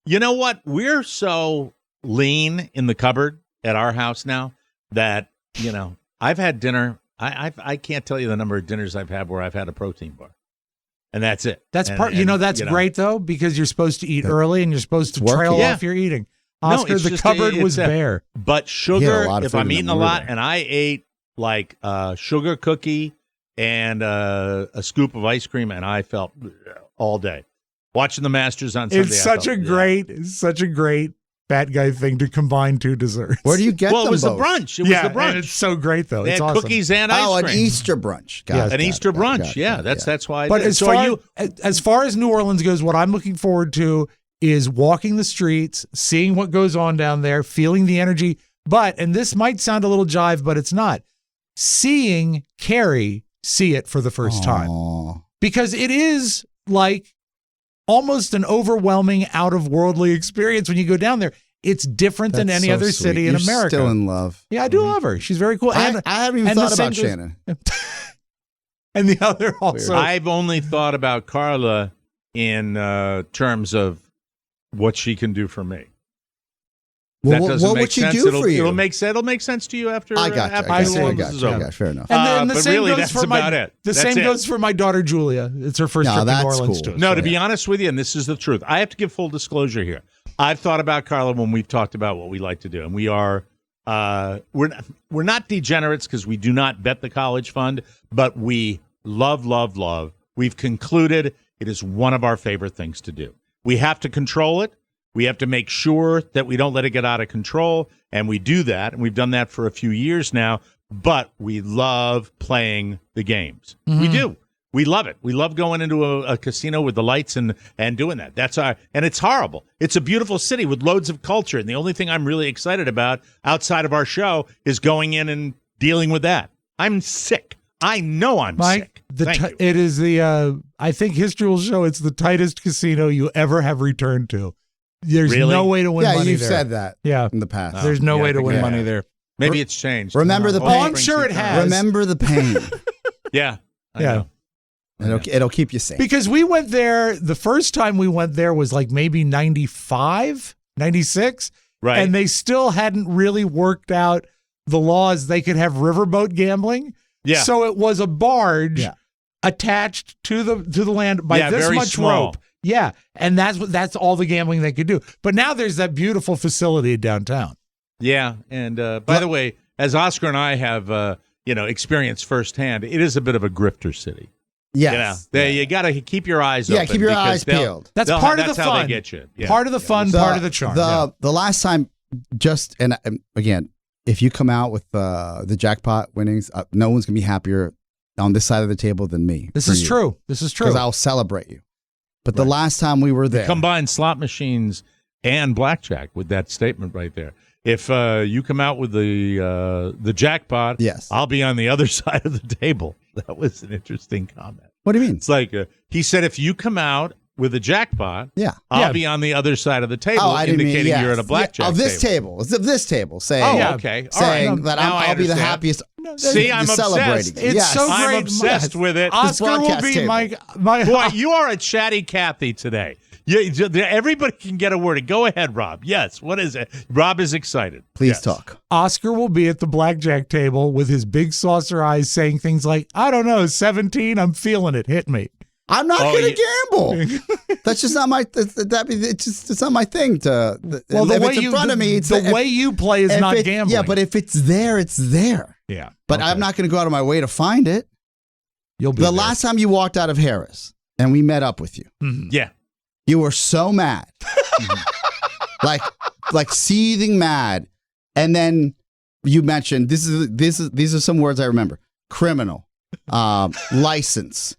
You know what? We're so lean in the cupboard at our house now that, I've had dinner. I can't tell you the number of dinners I've had where I've had a protein bar. And that's it. That's that's great though, because you're supposed to eat early and you're supposed to Working. trail Yeah. off your eating. Oscar, it's the just cupboard was bare. But He sugar, had a lot of if food I'm in eating them. a We were lot, there. and I ate like a sugar cookie and a scoop of ice cream, and I felt all day. Watching the Masters on Sunday. It's such a great fat guy thing to combine two desserts. Where do you get Well, them it was the both? brunch. It was the brunch. And it's so great though. They It's had awesome. cookies and ice Oh, cream. an Easter brunch. Got it, An got it, Easter got it, brunch. got it, Yeah, got it, that's why. I But did it. as far as New Orleans goes, what I'm looking forward to is walking the streets, seeing what goes on down there, feeling the energy. But, and this might sound a little jive, but it's not, seeing Carrie see it for the first time. Aw. Because it is like almost an overwhelming out-of-worldly experience when you go down there. It's different than That's any so other sweet. city in You're America. Still in love. Yeah, I do love her. She's very cool. I haven't even and the thought same about goes- Shannon. And the other also. I've only thought about Carla in terms of what she can do for me. Well, That doesn't what make would she sense. do for you? It'll make sense to you after. I got you. after I New got you. I Orleans got is you. I over. got you. Fair enough. And then the but same really, goes that's for my about it. the That's same it. goes for my daughter Julia. It's her first No, trip to New that's Orleans cool. too. No, to be honest with you, and this is the truth, I have to give full disclosure here. I've thought about Carla when we've talked about what we like to do, and we are we're not degenerates because we do not bet the college fund, but we love. We've concluded it is one of our favorite things to do. We have to control it. We have to make sure that we don't let it get out of control, and we do that, and we've done that for a few years now, but we love playing the games. We do. We love it. We love going into a casino with the lights and doing that. And it's horrible. It's a beautiful city with loads of culture, and the only thing I'm really excited about outside of our show is going in and dealing with that. I'm sick. I know I'm Mike, sick. it is the I think history will show it's the tightest casino you ever have returned to. There's Really? no way to win Yeah, money you've there. said that Yeah. in the past. There's no Yeah, way I to think win I money have. there. Maybe it's changed. Remember the Oh, pain. I'm sure it has. Remember the pain. Yeah. I Yeah. know. It'll keep you safe. Because we went there, the first time we went there was like maybe 95, 96. Right. And they still hadn't really worked out the laws. They could have riverboat gambling. Yeah. So it was a barge Yeah. attached to the land by this very much small. rope. Yeah. And that's all the gambling they could do. But now there's that beautiful facility downtown. Yeah, and by the way, as Oscar and I have, experienced firsthand, it is a bit of a grifter city. Yes. You got to keep your eyes Yeah, open. keep your because eyes peeled. That's they'll- part of that's the how fun. they get you. Yeah. Part of the fun, part of the charm. yeah. The last time, and again, if you come out with the jackpot winnings, no one's gonna be happier on this side of the table than me. This is true. This is true. Because I'll celebrate you. But the last time we were there, Combine slot machines and blackjack with that statement right there. If you come out with the jackpot, Yes. I'll be on the other side of the table. That was an interesting comment. what do you mean? It's like he said, if you come out with a jackpot, Yeah. I'll be on the other side of the table, I didn't mean- indicating yes. you're at a blackjack of this table. table. Of this table. Saying, Oh, okay. All right. saying that Now I I'll be the understand. happiest. See, I'm celebrating. obsessed. It's Yes. so I'm great. obsessed with it. Oscar will broadcast be table. my Boy, you are a chatty Cathy today. Everybody can get a word in. Go ahead, Rob. Yes. What is it? Rob is excited. Please Yes. talk. Oscar will be at the blackjack table with his big saucer eyes saying things like, I don't know, 17, I'm feeling it. Hit me. I'm not Oh, going to gamble. That's just not my. It's not my thing. To Well, the if way it's in you front of me, it's the way you play is if not it- gambling. Yeah, but if it's there, it's there. yeah, But okay. I'm not going to go out of my way to find it. You'll be The there. last time you walked out of Harris and we met up with you, Yeah. you were so mad, like seething mad, and then you mentioned these are some words I remember: criminal, license,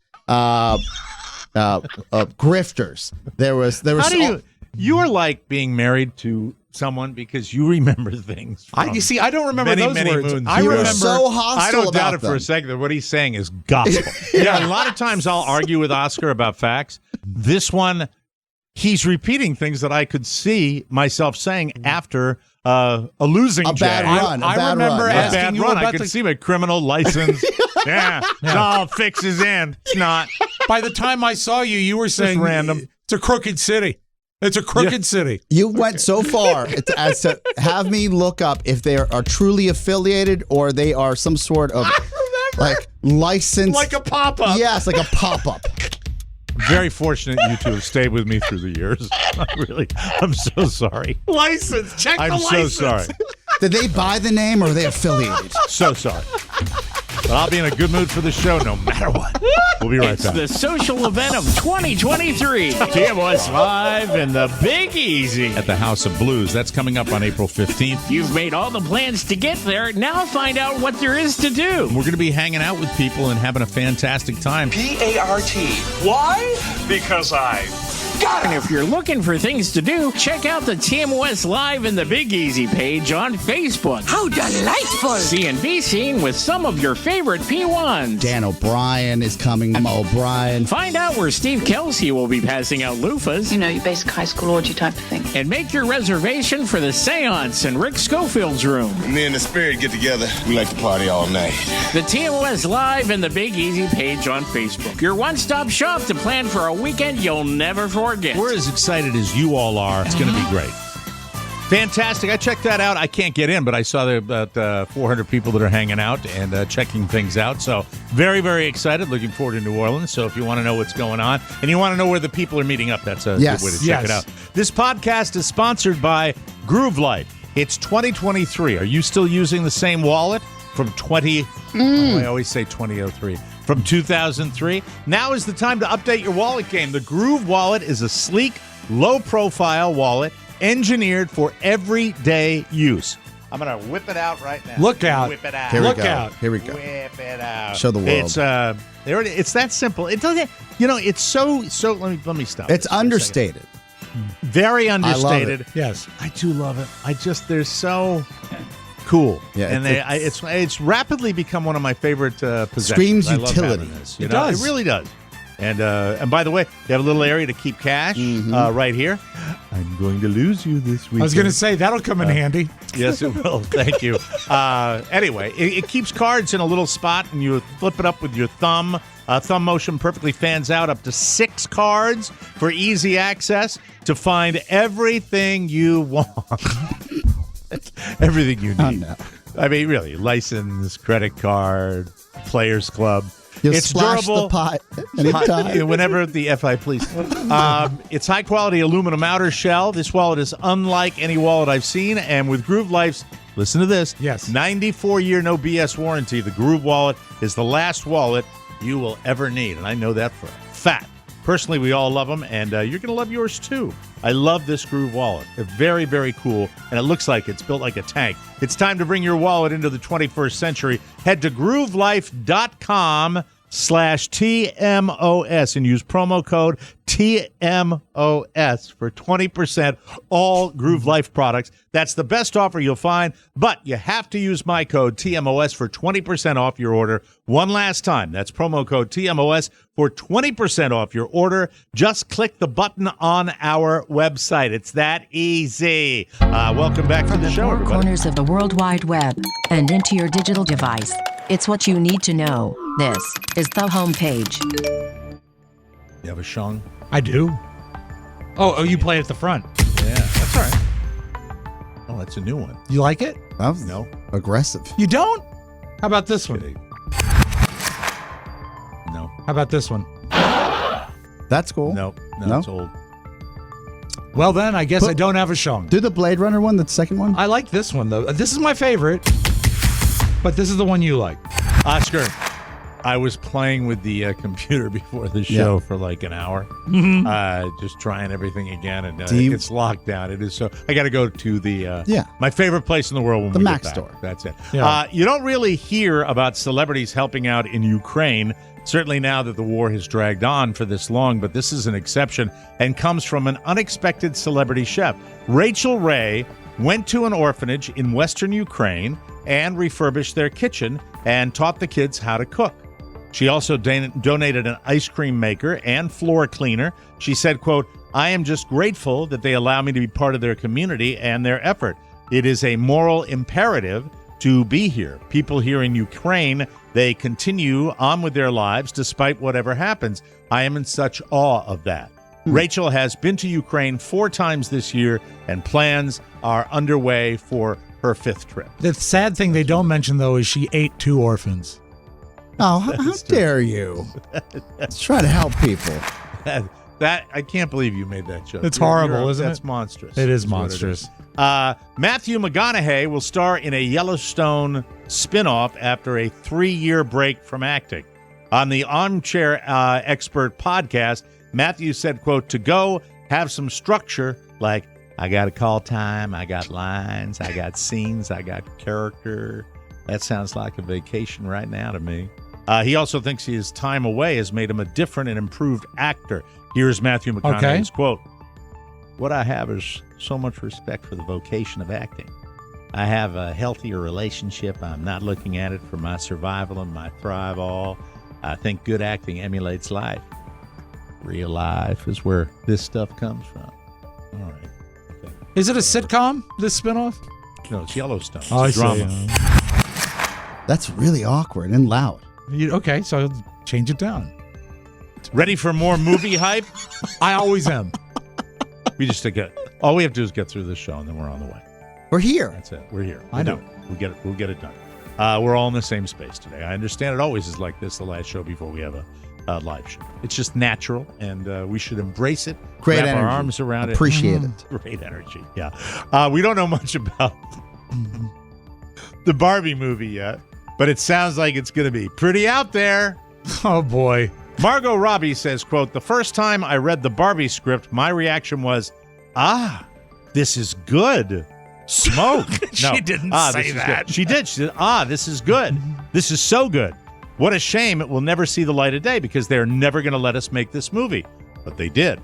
grifters. There was. How do you are like being married to someone because you remember things. You see, I don't remember many, those many words. moons I You ago. were remember. so hostile I don't doubt about it for a them. second that what he's saying is gospel. Yeah, a lot of times I'll argue with Oscar about facts. This one, he's repeating things that I could see myself saying after a losing A bad jag. run. I remember run. asking Bad you run. I about can the. see my criminal license. Yeah. No, fix is in. It's not. By the time I saw you, you were saying random. it's a crooked city. It's a crooked city. You went so far as to have me look up if they are truly affiliated or they are some sort of like licensed. Like a pop-up. Yes, like a pop-up. Very fortunate you two have stayed with me through the years. I'm so sorry. License. Check the I'm license. so sorry. Did they buy the name or are they affiliated? So sorry. But I'll be in a good mood for the show no matter what. We'll be right It's back. the social event of 2023. TMOS Live and the Big Easy. At the House of Blues. That's coming up on April 15th. You've made all the plans to get there. Now find out what there is to do. We're going to be hanging out with people and having a fantastic time. P-A-R-T. Why? Because I got And it. if you're looking for things to do, check out the TMOS Live and the Big Easy page on Facebook. How delightful! See and be seen with some of your favorite P1s. Dan O'Brien is coming. Emma O'Brien. Find out where Steve Kelsey will be passing out loofahs. You know, your basic high school orgy type of thing. And make your reservation for the seance in Rick Schofield's room. Me and the spirit get together. We like to party all night. The TMOS Live and the Big Easy page on Facebook. Your one-stop shop to plan for a weekend you'll never forget. We're as excited as you all are. It's going to be great. Fantastic. I checked that out. I can't get in, but I saw there about 400 people that are hanging out and checking things out. So very, very excited. Looking forward to New Orleans. So if you want to know what's going on and you want to know where the people are meeting up, that's a Yes. good way to check it out. This podcast is sponsored by Groove Life. It's 2023. Are you still using the same wallet from I always say 2003. From 2003? Now is the time to update your wallet game. The Groove Wallet is a sleek, low-profile wallet engineered for everyday use. I'm going to whip it out right now. Look out. Whip it out. Here we Look go. out. Here we go. Whip it out. Show the world. It's that simple. It doesn't. It's so. Let me stop. It's this for a understated. second. Very understated. Yes. I do love it. They're so cool. Yeah, and it's rapidly become one of my favorite possessions. Screams I love utility. having this, It does. It really does. And by the way, they have a little area to keep cash right here. I'm going to lose you this week. I was going to say, that'll come in handy. Yes, it will. Thank you. Anyway, it keeps cards in a little spot, and you flip it up with your thumb. Thumb motion perfectly fans out up to 6 cards for easy access to find everything you want. Everything you need. Oh, no. I mean, really, license, credit card, Players Club. You'll It's splash durable. the pot anytime. Whenever the FI please. It's high-quality aluminum outer shell. This wallet is unlike any wallet I've seen. And with Groove Life's, listen to this, Yes. 94-year no BS warranty, the Groove Wallet is the last wallet you will ever need. And I know that for a fact. Personally, we all love them, and you're going to love yours too. I love this Groove Wallet. It's very, very cool, and it looks like it's built like a tank. It's time to bring your wallet into the 21st century. Head to groovelife.com/TMOS and use promo code TMOS for 20% all Groove Life products. That's the best offer you'll find, but you have to use my code TMOS for 20% off your order. One last time, that's promo code TMOS for 20% off your order. Just click the button on our website. It's that easy. Welcome back to the show, Four everybody. corners of the World Wide Web and into your digital device. It's what you need to know. This is the homepage. You have a shong? I do. Oh, you play at the front. Yeah, that's all right. Oh, that's a new one. You like it? That was No. aggressive. You don't? How about this one? No. How about this one? That's cool. No, No? it's old. Well, then, I guess I don't have a shong. Do the Blade Runner one, the second one? I like this one, though. This is my favorite, but this is the one you like. Oscar, I was playing with the computer before the show for like an hour, just trying everything again, and it's locked down. It is so. I got to go to the my favorite place in the world when The we Mac get back. store. That's it. Yeah. You don't really hear about celebrities helping out in Ukraine. Certainly now that the war has dragged on for this long, but this is an exception and comes from an unexpected celebrity chef. Rachel Ray went to an orphanage in western Ukraine and refurbished their kitchen and taught the kids how to cook. She also donated an ice cream maker and floor cleaner. She said, quote, "I am just grateful that they allow me to be part of their community and their effort. It is a moral imperative to be here. People here in Ukraine, they continue on with their lives despite whatever happens. I am in such awe of that. Rachel has been to Ukraine 4 times this year, and plans are underway for her 5th trip. The sad thing they don't mention, though, is she ate 2 orphans. Oh, how dare you? Let's try to help people. That I can't believe you made that joke. It's horrible, isn't it? That's monstrous. It is That's what monstrous. it is. Matthew McConaughey will star in a Yellowstone spinoff after a 3-year break from acting. On the Armchair Expert podcast, Matthew said, quote, to go have some structure, like I got a call time, I got lines, I got scenes, I got character. That sounds like a vacation right now to me. He also thinks his time away has made him a different and improved actor. Here's Matthew McConaughey's quote. What I have is so much respect for the vocation of acting. I have a healthier relationship. I'm not looking at it for my survival and my thrive all. I think good acting emulates life. Real life is where this stuff comes from. All right. Okay. Is it a sitcom, this spinoff? No, it's Yellowstone. It's I a drama. see. That's really awkward and loud. Okay, so I'll change it down. Ready for more movie hype? I always am. We just all we have to do is get through this show, and then we're on the way. We're here. That's it. We're here. I know. We'll get it done. We're all in the same space today. I understand it always is like this, the last show before we have a live show. It's just natural, and we should embrace it. Great wrap energy. our arms around Appreciate it. it. Great energy. Yeah. We don't know much about the Barbie movie yet, but it sounds like it's going to be pretty out there. Oh, boy. Margot Robbie says, quote, the first time I read the Barbie script, my reaction was, this is good. Smoke. No. She didn't say this is that. good. She did. She said, this is good. This is so good. What a shame it will never see the light of day because they're never going to let us make this movie. But they did.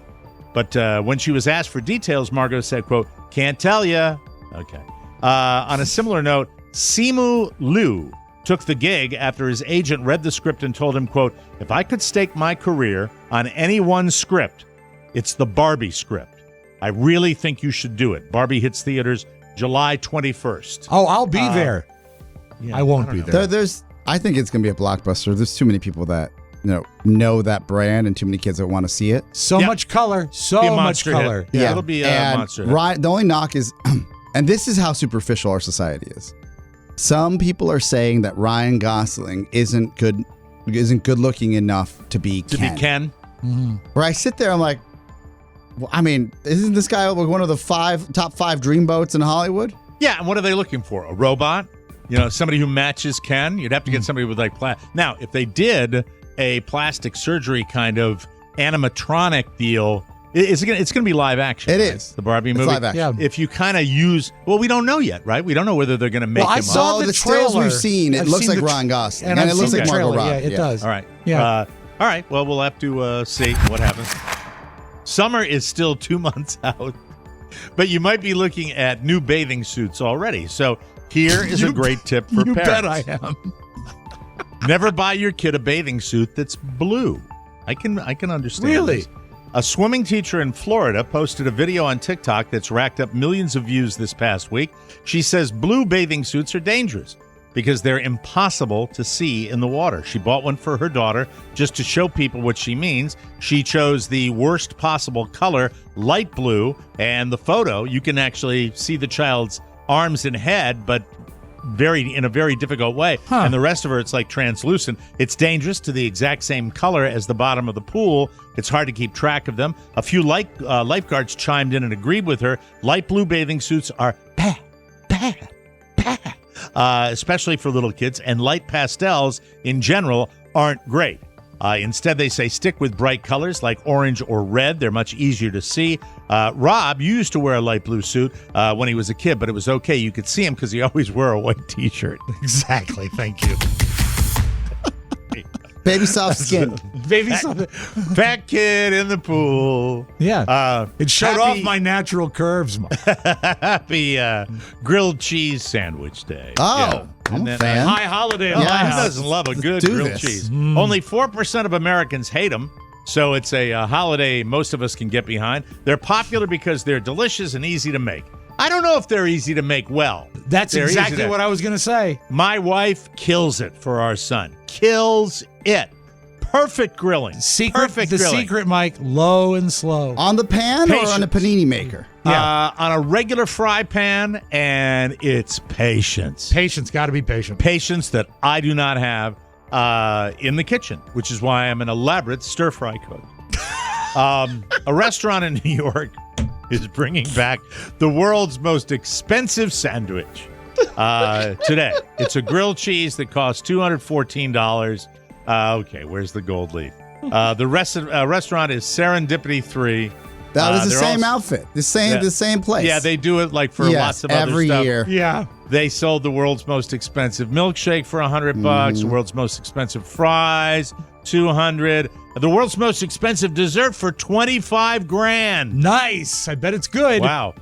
But when she was asked for details, Margot said, quote, can't tell ya. Okay. On a similar note, Simu Liu took the gig after his agent read the script and told him, quote, if I could stake my career on any one script, it's the Barbie script. I really think you should do it. Barbie hits theaters July 21st. Oh, I'll be there. Yeah, I won't be there. I think it's going to be a blockbuster. There's too many people that know that brand and too many kids that want to see it. So much color. So Be a much monster color. hit. Yeah, it'll be a monster hit. The only knock is, and this is how superficial our society is. Some people are saying that Ryan Gosling isn't good looking enough to be Ken. Mm-hmm. Where I sit there, I'm like, well, I mean, isn't this guy one of the top 5 dreamboats in Hollywood? Yeah, and what are they looking for? A robot? Somebody who matches Ken? You'd have to get somebody with Now, if they did a plastic surgery kind of animatronic deal, it's going to be live action. It right? is. The Barbie movie. It's live action. Yeah. If you kind of use, we don't know yet, right? We don't know whether they're going to make him I saw up. the stills trailer. we've seen, it looks like Ryan Gosling. And it looks like Margot trailer. Robbie. Yeah, it does. All right. Yeah. All right. Well, we'll have to see what happens. Summer is still 2 months out, but you might be looking at new bathing suits already. So here is a great tip for You parents. bet I am. Never buy your kid a bathing suit that's blue. I can understand. Really? This. A swimming teacher in Florida posted a video on TikTok that's racked up millions of views this past week. She says blue bathing suits are dangerous because they're impossible to see in the water. She bought one for her daughter just to show people what she means. She chose the worst possible color, light blue, and the photo, you can actually see the child's arms and head, but in a very difficult way. And the rest of her, it's like translucent. It's dangerous to the exact same color as the bottom of the pool. It's hard to keep track of them. A few lifeguards chimed in and agreed with her. Light blue bathing suits are bad, especially for little kids, and light pastels in general aren't great. Instead, they say stick with bright colors like orange or red. They're much easier to see. Rob used to wear a light blue suit when he was a kid, but it was okay. You could see him because he always wore a white T-shirt. Exactly. Thank you. Baby soft skin. Baby soft. Fat kid in the pool. Yeah. It showed off my natural curves. Happy grilled cheese sandwich day. Oh, yeah. I'm a fan. High holiday. Who Yes. doesn't love a good do grilled this. cheese? Only 4% of Americans hate them, so it's a holiday most of us can get behind. They're popular because they're delicious and easy to make. I don't know if they're easy to make well. That's They're exactly easy to- what I was going to say. My wife kills it for our son. Kills it. Perfect grilling. Perfect grilling. Secret, Mike, low and slow. On the pan or on a panini maker? On a regular fry pan, and it's patience. Patience, got to be patient. Patience that I do not have in the kitchen, which is why I'm an elaborate stir-fry cook. A restaurant in New York is bringing back the world's most expensive sandwich today. It's a grilled cheese that costs $214. Okay, where's the gold leaf? The restaurant is Serendipity 3. That was the same outfit, the same place. Yeah, they do it like for lots of other every stuff. year. Yeah. They sold the world's most expensive milkshake for $100, the world's most expensive fries, $200, the world's most expensive dessert for $25,000. Nice. I bet it's good. Wow.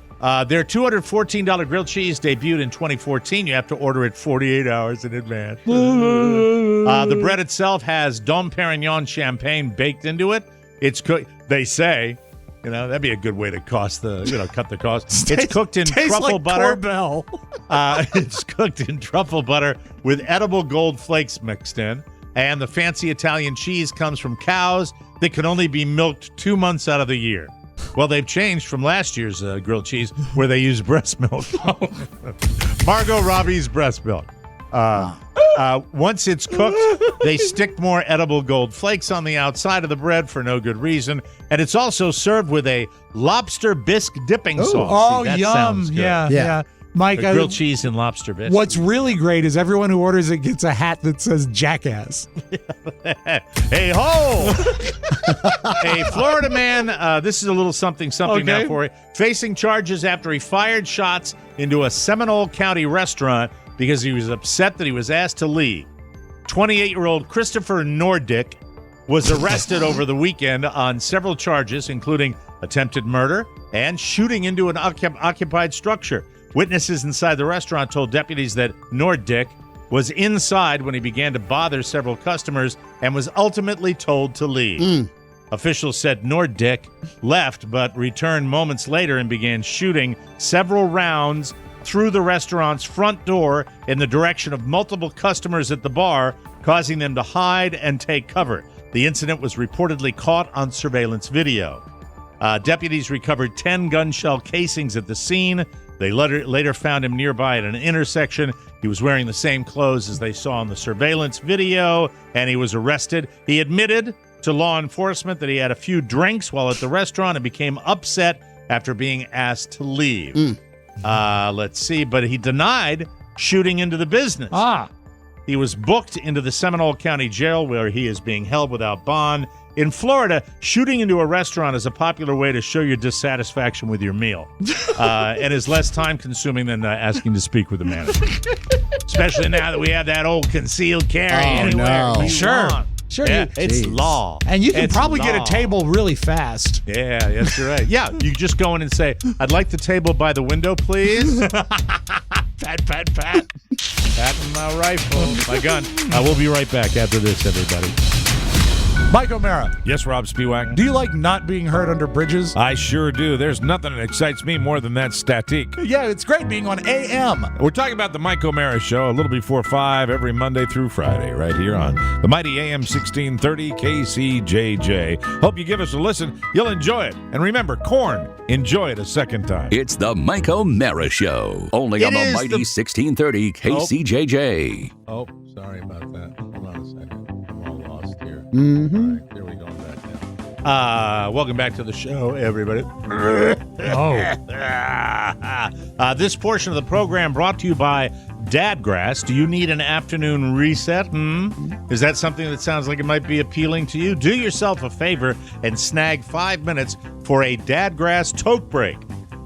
Their $214 grilled cheese debuted in 2014. You have to order it 48 hours in advance. The bread itself has Dom Perignon champagne baked into it. It's cooked. They say, that'd be a good way to cut the cost. It's cooked in truffle like butter. Corbell. It's cooked in truffle butter with edible gold flakes mixed in. And the fancy Italian cheese comes from cows that can only be milked 2 months out of the year. Well, they've changed from last year's grilled cheese where they use breast milk. Margot Robbie's breast milk. Once it's cooked, they stick more edible gold flakes on the outside of the bread for no good reason. And it's also served with a lobster bisque dipping sauce. Oh, See, that yum. sounds good. Yeah. Mike, Grilled cheese and lobster bisque. What's really great is everyone who orders it gets a hat that says Jackass. Hey ho! A Florida man, this is a little something now for you, facing charges after he fired shots into a Seminole County restaurant because he was upset that he was asked to leave. 28-year-old Christopher Nordick was arrested over the weekend on several charges, including attempted murder and shooting into an occupied structure. Witnesses inside the restaurant told deputies that Nordick was inside when he began to bother several customers and was ultimately told to leave. Officials said Nordick left but returned moments later and began shooting several rounds through the restaurant's front door in the direction of multiple customers at the bar, causing them to hide and take cover. The incident was reportedly caught on surveillance video. Deputies recovered 10 gun shell casings at the scene. They later found him nearby at an intersection. He was wearing the same clothes as they saw in the surveillance video, and he was arrested. He admitted to law enforcement that he had a few drinks while at the restaurant and became upset after being asked to leave. Let's see, but he denied shooting into the business. He was booked into the Seminole County Jail where he is being held without bond. In Florida, shooting into a restaurant is a popular way to show your dissatisfaction with your meal and is less time-consuming than asking to speak with the manager, especially now that we have that old concealed carry anywhere. No. Sure. Yeah, it's law. And you can probably get a table really fast. Yeah, yes, you're right. Yeah, you just go in and say, I'd like the table by the window, please. Pat. Patting my rifle, my gun. We'll be right back after this, everybody. Mike O'Mara, Yes, Rob Spiewak. do you like not being heard under bridges? I sure do. There's nothing that excites me more than that statique. Yeah, it's great being on AM. We're talking about the Mike O'Mara Show a little before 5 every Monday through Friday right here on the mighty AM 1630 KCJJ. Hope you give us a listen. You'll enjoy it. And remember, corn, enjoy it a second time. It's the Mike O'Mara Show, only on the mighty 1630 KCJJ. Oh, sorry about that. Hold on a second. I'm all lost here. All right, there we go. Back now. Welcome back to the show, everybody. This portion of the program brought to you by Dadgrass. Do you need an afternoon reset? Is that something that sounds like it might be appealing to you? Do yourself a favor and snag 5 minutes for a Dadgrass toke break.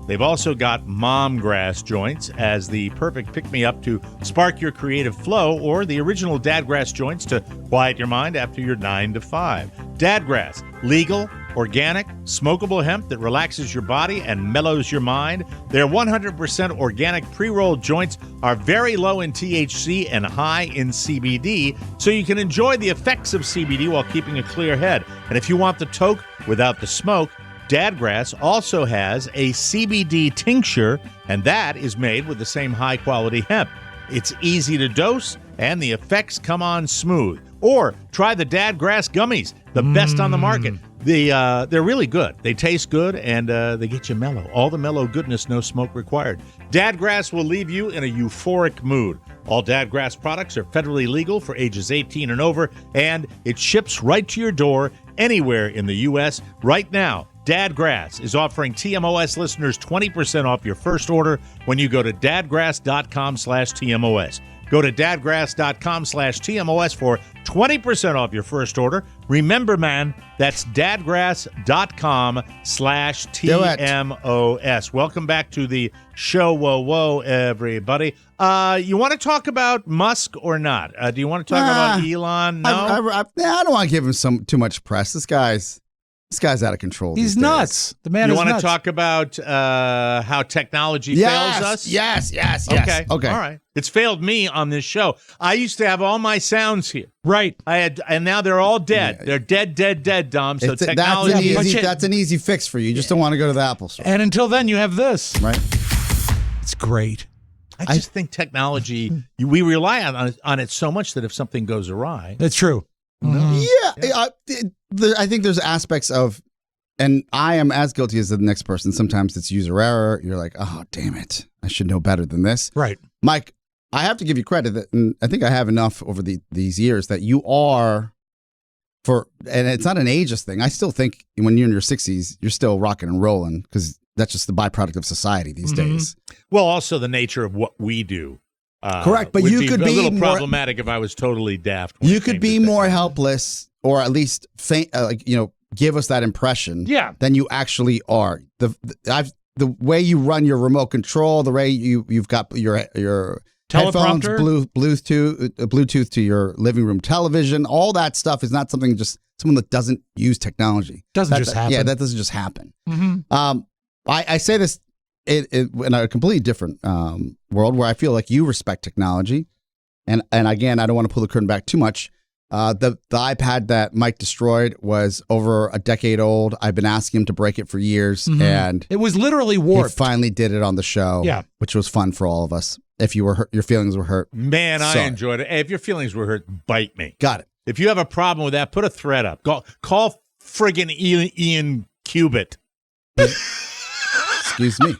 They've also got mom grass joints as the perfect pick-me-up to spark your creative flow, or the original Dadgrass joints to quiet your mind after your 9 to 5. Dadgrass, legal, organic, smokable hemp that relaxes your body and mellows your mind. Their 100% organic pre-rolled joints are very low in THC and high in CBD, so you can enjoy the effects of CBD while keeping a clear head. And if you want the toke without the smoke, Dadgrass also has a CBD tincture, and that is made with the same high-quality hemp. It's easy to dose, and the effects come on smooth. Or try the Dadgrass gummies, the best on the market. They're really good. They taste good, and they get you mellow. All the mellow goodness, no smoke required. Dadgrass will leave you in a euphoric mood. All Dadgrass products are federally legal for ages 18 and over, and it ships right to your door anywhere in the U.S. Right now, Dadgrass is offering TMOS listeners 20% off your first order when you go to dadgrass.com/TMOS. Go to dadgrass.com/TMOS for 20% off your first order. Remember, man, that's dadgrass.com/TMOS. Welcome back to the show. Whoa, everybody. You want to talk about Musk or not? Do you want to talk about Elon? No? I don't want to give him too much press. This guy's out of control. He's nuts. The man is nuts. You want to talk about how technology fails us? Yes. Okay. All right. It's failed me on this show. I used to have all my sounds here. Right. And now they're all dead. They're dead, Dom. So technology that's an easy fix for you. You just don't want to go to the Apple store. And until then, you have this. Right. It's great. I just think technology, we rely on it so much that if something goes awry. That's true. Yeah. I think there's aspects of, and I am as guilty as the next person. Sometimes it's user error. You're like, oh, damn it. I should know better than this. Right. Mike, I have to give you credit that, and I think I have enough over these years that you are, and it's not an ageist thing. I still think when you're in your 60s, you're still rocking and rolling because that's just the byproduct of society these days. Well, also the nature of what we do. Correct, but you could be a little more problematic if I was totally daft. You could be more helpless, or at least give us that impression. Yeah. Than you actually are. The way you run your remote control, the way you've got your headphones, Bluetooth to your living room television, all that stuff is not something just someone that doesn't use technology. Doesn't just happen. Yeah, that doesn't just happen. I say this in a completely different world where I feel like you respect technology. And again, I don't want to pull the curtain back too much. The iPad that Mike destroyed was over a decade old. I've been asking him to break it for years, and it was literally warped. He finally did it on the show, which was fun for all of us. If you were hurt, your feelings were hurt. Man, I enjoyed it. Hey, if your feelings were hurt, bite me. Got it. If you have a problem with that, put a thread up. Call friggin' Ian Cubitt. Excuse me.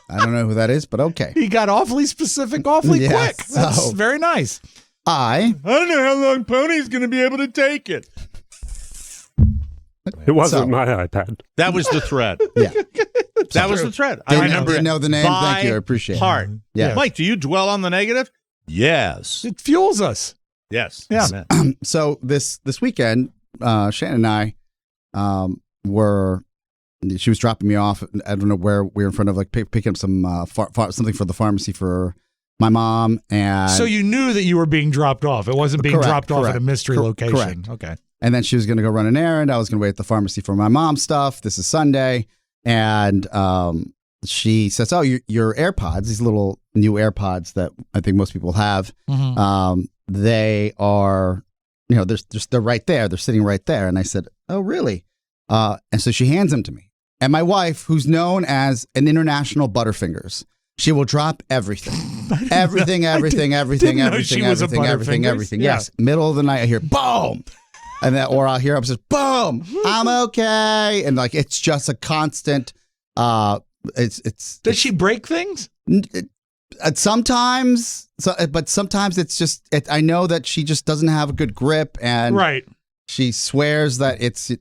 I don't know who that is, but okay. He got awfully specific, awfully quick. That's very nice. I don't know how long Pony's going to be able to take it. It wasn't my iPad. That was the thread. Yeah. That was the thread. I didn't know the name. Thank you. I appreciate it. Yeah. Mike, do you dwell on the negative? Yes. It fuels us. Yes. Yeah. So this weekend, Shannon and I she was dropping me off. I don't know where we were in front of, like picking up some something for the pharmacy for my mom. And so you knew that you were being dropped off. It wasn't being dropped off at a mystery location. Correct. Okay. And then she was going to go run an errand. I was going to wait at the pharmacy for my mom's stuff. This is Sunday. And she says, oh, your AirPods, these little new AirPods that I think most people have, they are, they're right there. They're sitting right there. And I said, oh, really? And so she hands them to me. And my wife, who's known as an international Butterfingers, she will drop everything. Everything. Yes. Middle of the night, I hear boom. And then, or I'll hear up says, boom, I'm okay. And like, it's just a constant, Does she break things? Sometimes, but sometimes it's just, I know that she just doesn't have a good grip, and she swears that it's,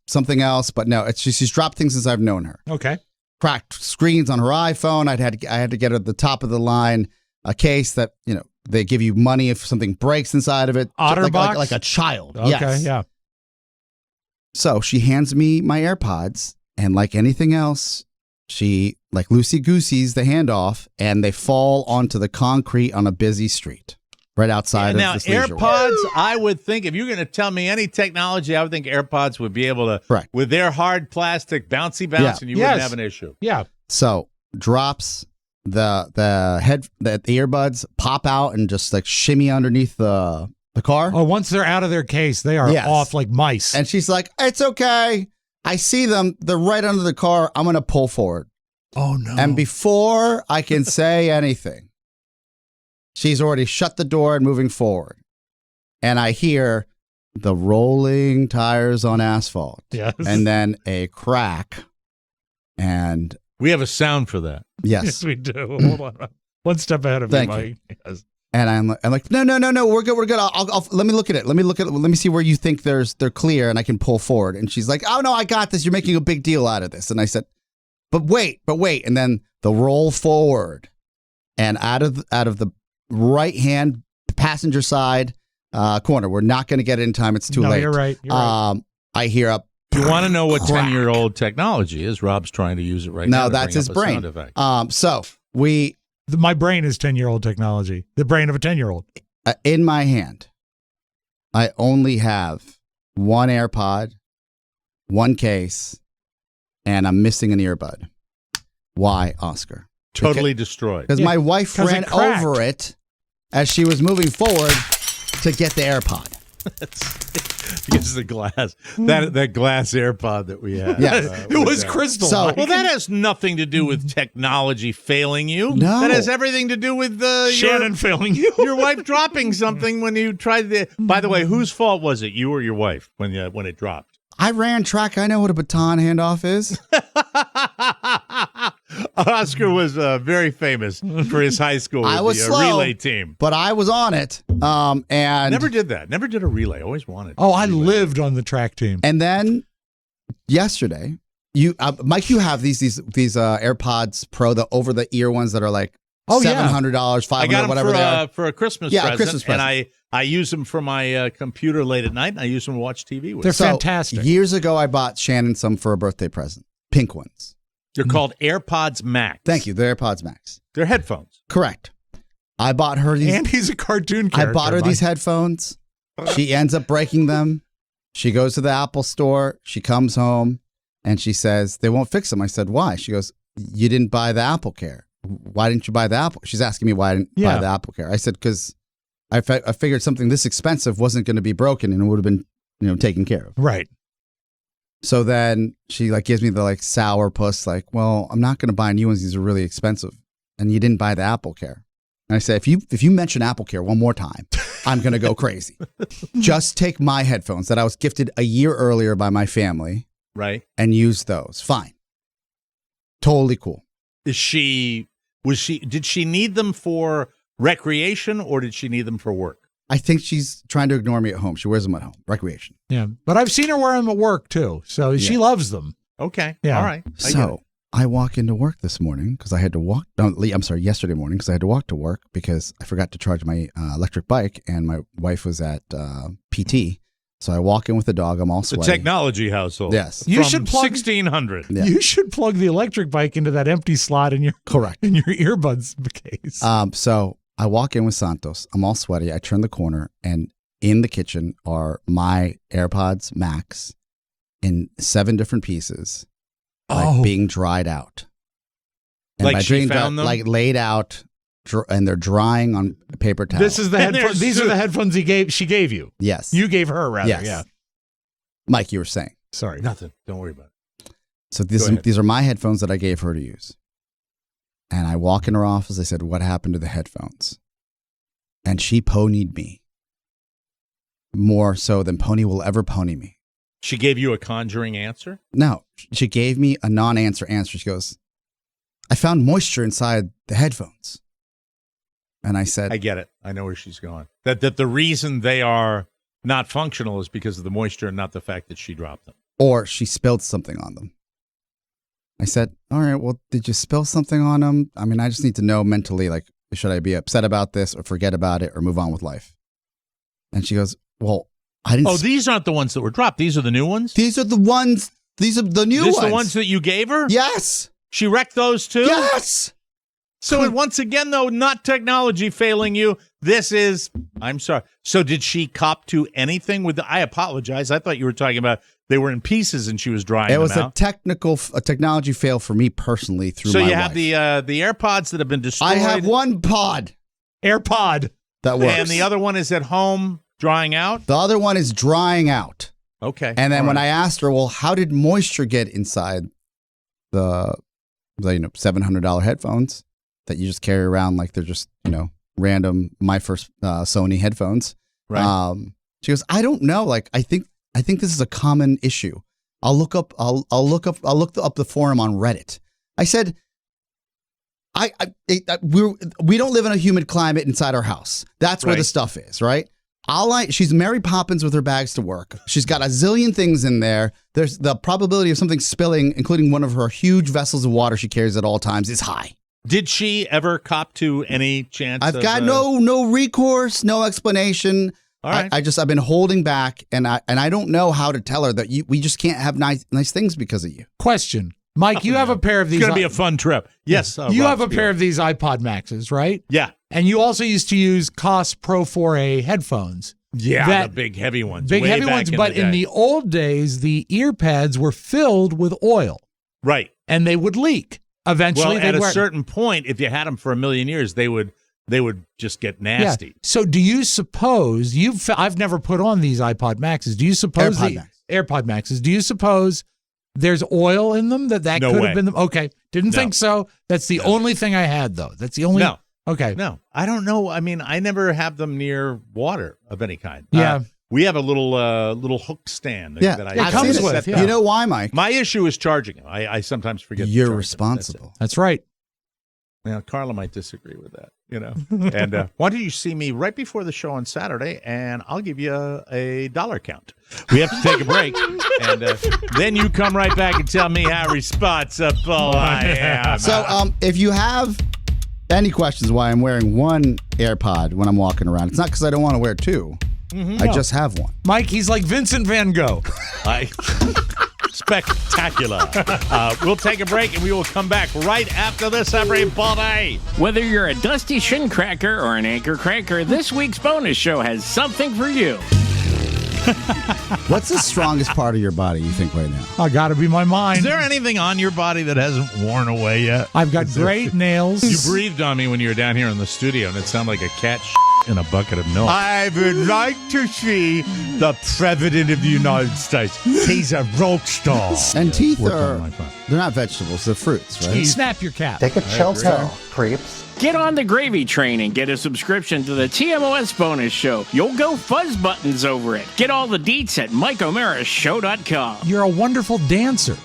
something else, but no, she's dropped things since I've known her. Okay. Cracked screens on her iPhone. I had to get her at the top of the line a case that, they give you money if something breaks inside of it. OtterBox? Like a child. Okay, yes. yeah. So she hands me my AirPods, and like anything else, she like loosey-gooseys the handoff, and they fall onto the concrete on a busy street right outside of this leisure AirPods, I would think, if you're going to tell me any technology, I would think AirPods would be able to, with their hard plastic bouncy bounce, and you wouldn't have an issue. Yeah. So drops the earbuds pop out and just like shimmy underneath the car. Oh, once they're out of their case, they are off like mice. And she's like, it's okay. I see them. They're right under the car. I'm going to pull forward. Oh, no. And before I can say anything, she's already shut the door and moving forward. And I hear the rolling tires on asphalt. Yes. And then a crack. And we have a sound for that. Yes. Yes, we do. Hold on. One step ahead of Thank you, you. Mike. Yes. And I'm like, no, we're good. Let me look at it. Let me see where you think they're clear and I can pull forward. And she's like, oh no, I got this. You're making a big deal out of this. And I said, but wait. And then the roll forward and out of the right hand passenger side corner. We're not going to get it in time. It's too late. You're right. I hear a. You want to know what 10-year-old technology is? Rob's trying to use it right now. No, that's his brain. So my brain is 10-year-old technology. The brain of a 10-year-old. In my hand, I only have one AirPod, one case, and I'm missing an earbud. Why, Oscar? Totally destroyed. Because my wife ran over it as she was moving forward to get the AirPod. Because the glass, that glass AirPod that we had. Yeah, it was crystal. So, well, that has nothing to do with technology failing you. No. That has everything to do with Shannon failing you. Your wife dropping something when you tried to. By the way, whose fault was it? You or your wife when it dropped? I ran track. I know what a baton handoff is. Oscar was very famous for his high school with I was the slow, relay team. But I was on it. And never did that. Never did a relay. Always wanted. Oh, I lived on the track team. And then yesterday, Mike, you have these AirPods Pro, the over the ear ones that are like $700, $500, I got them whatever for a Christmas present. Christmas present. And I use them for my computer late at night, and I use them to watch TV with. They're fantastic. Years ago, I bought Shannon some for a birthday present. Pink ones. They're called AirPods Max. Thank you. They're AirPods Max. They're headphones. Correct. I bought her these. And he's a cartoon character. I bought her these headphones. She ends up breaking them. She goes to the Apple store. She comes home, and she says, they won't fix them. I said, why? She goes, you didn't buy the Apple Care. Why didn't you buy the Apple? She's asking me why I didn't buy the Apple Care. I said, because I figured something this expensive wasn't going to be broken and it would have been, taken care of. Right. So then she gives me the sour puss, well, I'm not going to buy new ones. These are really expensive. And you didn't buy the Apple Care. And I said, if you mention Apple Care one more time, I'm going to go crazy. Just take my headphones that I was gifted a year earlier by my family. Right. And use those. Fine. Totally cool. Did she need them for recreation or did she need them for work? I think she's trying to ignore me at home. She wears them at home. Recreation. Yeah. But I've seen her wear them at work too. So she loves them. Okay. Yeah. All right. I walk into work this morning because I had to walk. Yesterday morning because I had to walk to work because I forgot to charge my electric bike and my wife was at PT. So I walk in with the dog. I'm all sweaty. The technology household. Yes. You should plug 1600. Yeah. You should plug the electric bike into that empty slot in your earbuds case. So I walk in with Santos. I'm all sweaty. I turn the corner and in the kitchen are my AirPods Max in 7 different pieces, being dried out. And she found them? Laid out, and they're drying on paper towel. This is the headphones. These are the headphones she gave you. Yes. You gave her, rather. Yes. Yeah. Mike, you were saying. Sorry. Nothing. Don't worry about it. So these are my headphones that I gave her to use. And I walk in her office. I said, what happened to the headphones? And she ponied me. More so than Pony will ever pony me. She gave you a conjuring answer? No. She gave me a non-answer answer. She goes, I found moisture inside the headphones. And I said, I get it. I know where she's going. That the reason they are not functional is because of the moisture and not the fact that she dropped them. Or she spilled something on them. I said, all right, well, did you spill something on them? I mean, I just need to know mentally, should I be upset about this or forget about it or move on with life? And she goes, well, I didn't. Oh, these aren't the ones that were dropped. These are the new ones? These are the ones. These are the new ones. These are the ones that you gave her? Yes. She wrecked those too? Yes. So once again, though, not technology failing you. This is, I'm sorry. So did she cop to anything with I apologize. I thought you were talking about they were in pieces and she was drying them out. It was a technology fail for me personally through my wife. So you have the AirPods that have been destroyed. I have one AirPod that works. And the other one is at home drying out? The other one is drying out. Okay. And then All when right. I asked her, well, how did moisture get inside the $700 headphones that you just carry around like they're just, random my first Sony headphones? Right. She goes, I don't know. Like, I think this is a common issue. I'll look up the forum on Reddit. I said, we don't live in a humid climate inside our house. That's where the stuff is, right? She's Mary Poppins with her bags to work. She's got a zillion things in there. There's the probability of something spilling, including one of her huge vessels of water she carries at all times, is high. Did she ever cop to any chance? I've got no recourse, no explanation. All right. I've been holding back, and I don't know how to tell her that we just can't have nice things because of you. Question. Mike, you have a pair of these. It's going to be a fun trip. Yes. You have a pair of these iPod Maxes, right? Yeah. And you also used to use COS Pro 4A headphones. Yeah, the big heavy ones. Big way heavy back ones. But in the old days, the ear pads were filled with oil. Right. And they would leak. Eventually, well, at a certain point, if you had them for a million years, they would just get nasty. Yeah. So do you suppose I've never put on these iPod Maxes. Do you suppose AirPod Maxes? Do you suppose there's oil in them that No could way. have been them? Okay. Didn't think so. That's the only thing I had, though. That's the only. No. Okay. No, I don't know. I mean, I never have them near water of any kind. Yeah. We have a little hook stand that it comes with. Yeah. You know why, Mike? My issue is charging them. I sometimes forget. to You're charge them. responsible. That's right. Now, Carla might disagree with that, And why don't you see me right before the show on Saturday, and I'll give you a dollar count. We have to take a break, and then you come right back and tell me how responsible I am. So, if you have any questions why I'm wearing one AirPod when I'm walking around, it's not because I don't want to wear two. I just have one. Mike, he's like Vincent Van Gogh. Spectacular. We'll take a break, and we will come back right after this, everybody. Whether you're a dusty shin cracker or an anchor cracker, this week's bonus show has something for you. What's the strongest part of your body you think right now? I got to be my mind. Is there anything on your body that hasn't worn away yet? I've got great nails. You breathed on me when you were down here in the studio, and it sounded like a cat in a bucket of milk. I would like to see the President of the United States. He's a rock star. And teeth they're not vegetables, they're fruits, right? Snap your cap. Take a chill pill, creeps. Get on the gravy train and get a subscription to the TMOS bonus show. You'll go fuzz buttons over it. Get all the deets at MikeO'MaraShow.com. You're a wonderful dancer.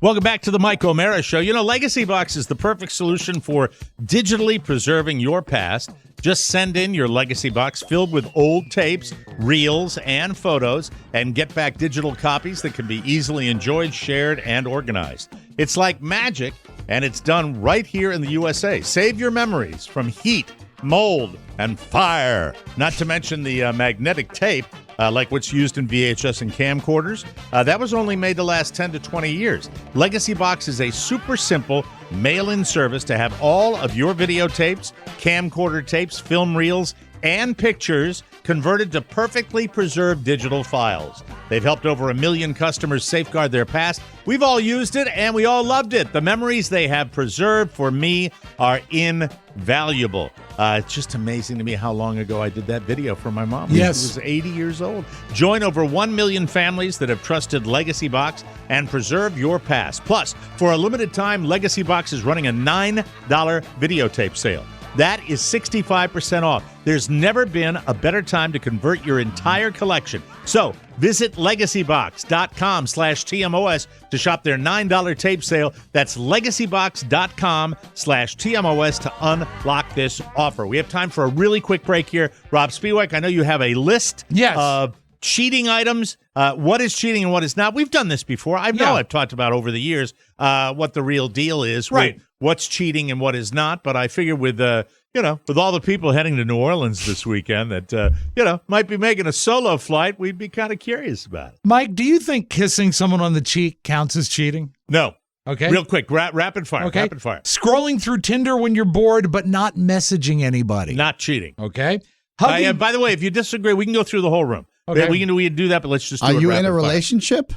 Welcome back to the Mike O'Mara Show. Legacy Box is the perfect solution for digitally preserving your past. Just send in your Legacy Box filled with old tapes, reels, and photos, and get back digital copies that can be easily enjoyed, shared, and organized. It's like magic, and it's done right here in the USA. Save your memories from heat, mold, and fire. Not to mention the magnetic tape, like what's used in VHS and camcorders. That was only made to last 10 to 20 years. Legacy Box is a super simple mail-in service to have all of your videotapes, camcorder tapes, film reels, and pictures converted to perfectly preserved digital files. They've helped over 1 million customers safeguard their past. We've all used it, and we all loved it. The memories they have preserved for me are invaluable. It's just amazing to me how long ago I did that video for my mom. Yes. She was 80 years old. Join over 1 million families that have trusted Legacy Box and preserve your past. Plus, for a limited time, Legacy Box is running a $9 videotape sale. That is 65% off. There's never been a better time to convert your entire collection. So visit legacybox.com/TMOS to shop their $9 tape sale. That's legacybox.com/TMOS to unlock this offer. We have time for a really quick break here. Rob Spiewak, I know you have a list of cheating items. What is cheating and what is not? We've done this before. I've talked about over the years what the real deal is. Right. What's cheating and what is not. But I figure with with all the people heading to New Orleans this weekend that might be making a solo flight, we'd be kind of curious about it. Mike, do you think kissing someone on the cheek counts as cheating? No. Okay. Real quick, rapid fire. Okay. Rapid fire. Scrolling through Tinder when you're bored but not messaging anybody. Not cheating. Okay. By the way, if you disagree, we can go through the whole room. Okay. We can do that, but let's just do Are it you rapid in a fire. relationship?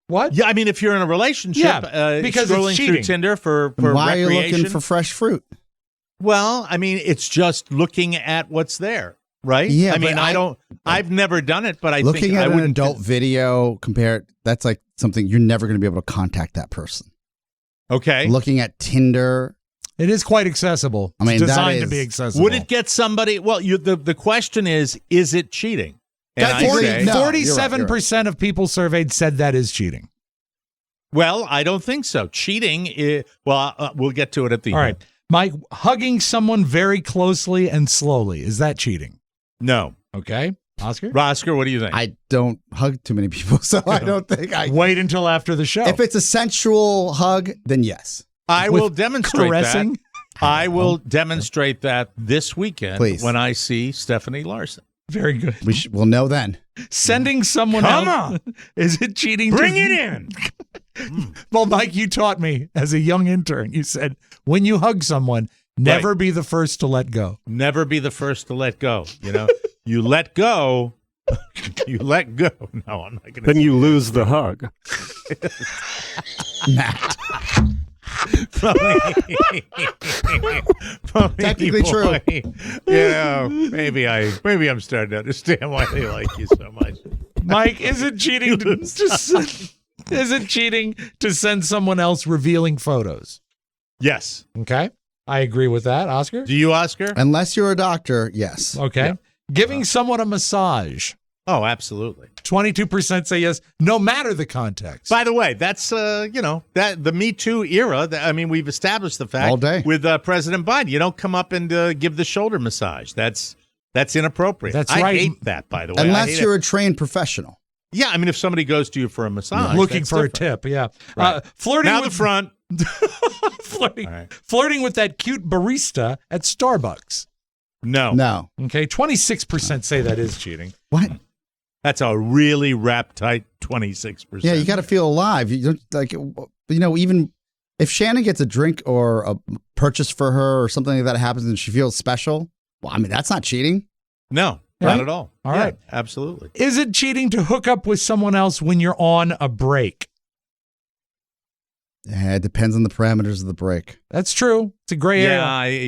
What? Yeah, I mean, if you're in a relationship, because scrolling it's through cheating. Tinder for Why are you recreation. looking for fresh fruit? Well, I mean, it's just looking at what's there. right? Yeah, I mean, but I've never done it, but I looking think at I an wouldn't adult video compared, that's like something you're never going to be able to contact that person. Okay. Looking at Tinder, It is quite accessible. I mean, it's designed that to be is- accessible. Would it get somebody? Well, the question is it cheating? And That I 40 say, no. 47% of people surveyed said that is cheating. well, I don't think so. Cheating is, we'll get to it at the All end. right. Mike, hugging someone very closely and slowly, is that cheating? No. Okay. Oscar? Oscar, what do you think? I don't hug too many people, so I don't think I. Wait until after the show. If it's a sensual hug, then yes. I will demonstrate caressing? that. I will demonstrate that this weekend Please. when I see Stephanie Larson. Very good. We'll know then. Sending someone Come else. on. Is it cheating? Bring it in. Well, Mike, you taught me as a young intern. You said when you hug someone, never be the first to let go. Never be the first to let go. You know, you let go. You let go. No, I'm not going to. Then you lose the hug. Matt. Technically true. Yeah, maybe I'm starting to understand why they like you so much. Mike, is it cheating is it cheating to send someone else revealing photos? Yes. Okay. I agree with that. Oscar? Do you, Oscar? Unless you're a doctor, yes. Okay. Yeah. Giving someone a massage. Oh, absolutely. 22% say yes, no matter the context. By the way, that's that the Me Too era. I mean, we've established the fact All day. with President Biden. You don't come up and give the shoulder massage. That's inappropriate. That's I right. hate that. By the way, I Unless hate you're it. a trained professional. Yeah, I mean, if somebody goes to you for a massage, Looking that's for different. a tip, yeah. Right. Flirting Now with the front. flirting, All right. flirting with that cute barista at Starbucks. No, No. Okay, 26% say that is cheating. What? that's a really wrap tight 26%. Yeah, you got to feel alive. You don't like, even if Shannon gets a drink or a purchase for her or something like that happens and she feels special. Well, I mean, that's not cheating. No, Right? not at all. All Yeah, right. absolutely. Is it cheating to hook up with someone else when you're on a break? Yeah, it depends on the parameters of the break. That's true. It's a gray area.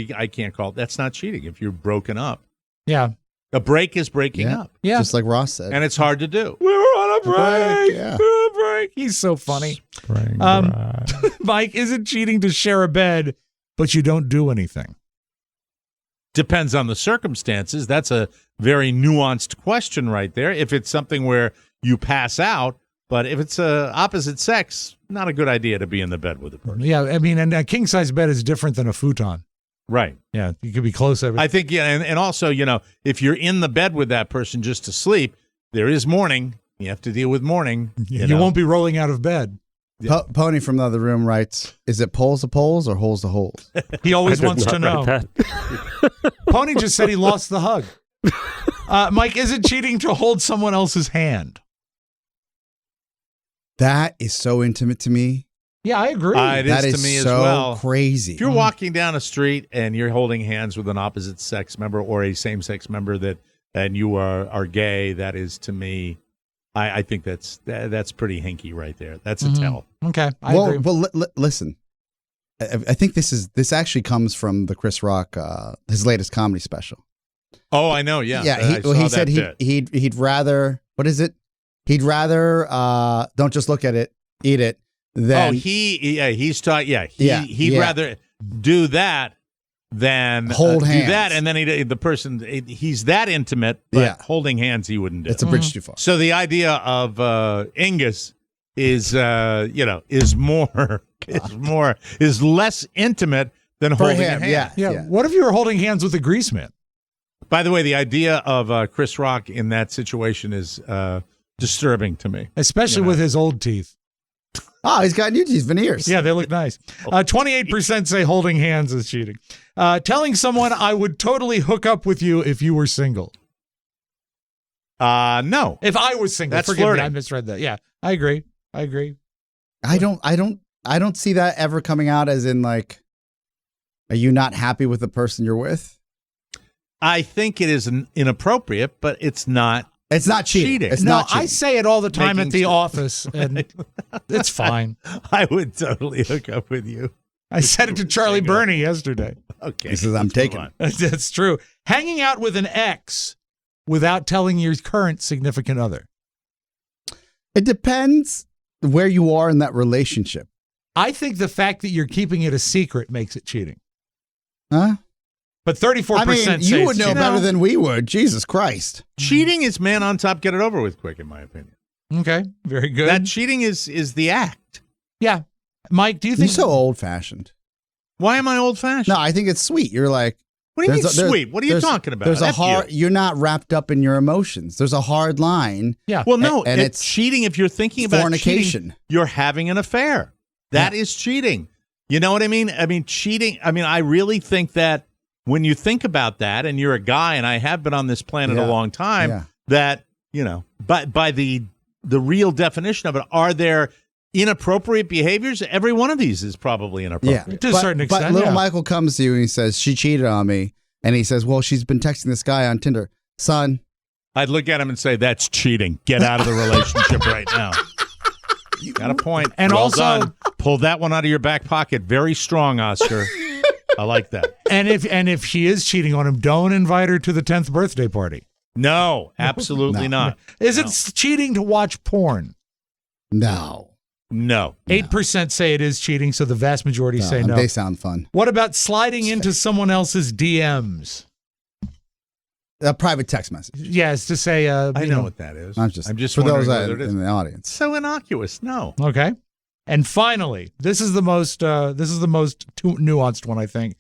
Yeah, I can't call it. That's not cheating if you're broken up. Yeah. A break is breaking up, Yeah. Just like Ross said. and it's hard to do. We were on a break. Yeah. We were on a break. He's so funny. Mike, is it cheating to share a bed, but you don't do anything? Depends on the circumstances. That's a very nuanced question right there. If it's something where you pass out, but if it's opposite sex, not a good idea to be in the bed with a person. Yeah, I mean, and a king-size bed is different than a futon. Right. Yeah, you could be close. I think, yeah, and also, if you're in the bed with that person just to sleep, there is morning. You have to deal with morning. You won't be rolling out of bed. Pony from the other room writes, is it poles to poles or holes to holes? He always I did wants to not know. write that. Pony just said he lost the hug. Mike, is it cheating to hold someone else's hand? That is so intimate to me. Yeah, I agree. It That is is to me so as well. crazy. If you're walking down a street and you're holding hands with an opposite sex member or a same sex member and you are gay, that is to me, I think that's pretty hinky right there. That's a tell. Okay, I agree. Well, listen. I think this actually comes from the Chris Rock, his latest comedy special. Oh, I know. Yeah. Yeah. He said he'd rather, what is it? He'd rather don't just look at it, eat it. Than, he's taught. Yeah. He'd yeah. rather do that than Hold do hands. that, and then the person he's that intimate, but Yeah. holding hands he wouldn't do. It's a bridge too far. So the idea of Ingus is less intimate than For holding him, a hand. yeah. What if you were holding hands with a grease man? By the way, the idea of Chris Rock in that situation is disturbing to me. Especially with his old teeth. Oh, he's got new teeth, veneers. Yeah, they look nice. 28% say holding hands is cheating. Telling someone I would totally hook up with you if you were single. No. If I was single, That's forgive flirting. me, I misread that. Yeah, I agree. I don't see that ever coming out as in like, are you not happy with the person you're with? I think it is inappropriate, but it's not. It's not cheating. It's no, not cheating. I say it all the time Making at the stuff. office, and it's fine. I would totally hook up with you. I said it to Charlie Burney yesterday. Okay. He says, I'm let's move taking on. it. That's true. Hanging out with an ex without telling your current significant other? It depends where you are in that relationship. I think the fact that you're keeping it a secret makes it cheating. Huh? But 34% I mean, say you would it's know cheating. better than we would. Jesus Christ. Cheating is man on top, get it over with quick, in my opinion. Okay, very good. That cheating is the act. Yeah. Mike, do you think... You're so old-fashioned. Why am I old-fashioned? No, I think it's sweet. You're like... What do you mean sweet? What are you talking about? There's a F you. hard... You're not wrapped up in your emotions. There's a hard line. Yeah. Well, no, and it's cheating. If you're thinking about fornication. cheating, you're having an affair. That is cheating. You know what I mean? I mean, cheating. I mean, I really think that when you think about that, and you're a guy, and I have been on this planet a long time, that, you know, by the real definition of it, are there inappropriate behaviors? Every one of these is probably inappropriate. Yeah. To a certain extent, But little Michael comes to you and he says, she cheated on me. And he says, well, she's been texting this guy on Tinder. Son. I'd look at him and say, that's cheating. Get out of the relationship right now. You got a point. And well also, done. Pull that one out of your back pocket. Very strong, Oscar. I like that. And if she is cheating on him, don't invite her to the 10th birthday party. No, absolutely not. Is it cheating to watch porn? No. 8% say it is cheating, so the vast majority say no. They sound fun. What about sliding into someone else's DMs? A private text message. Yes, to say, I know what that is. I'm just for those wondering whether it is. in the audience. So innocuous. No. Okay. And finally, this is the most nuanced one, I think.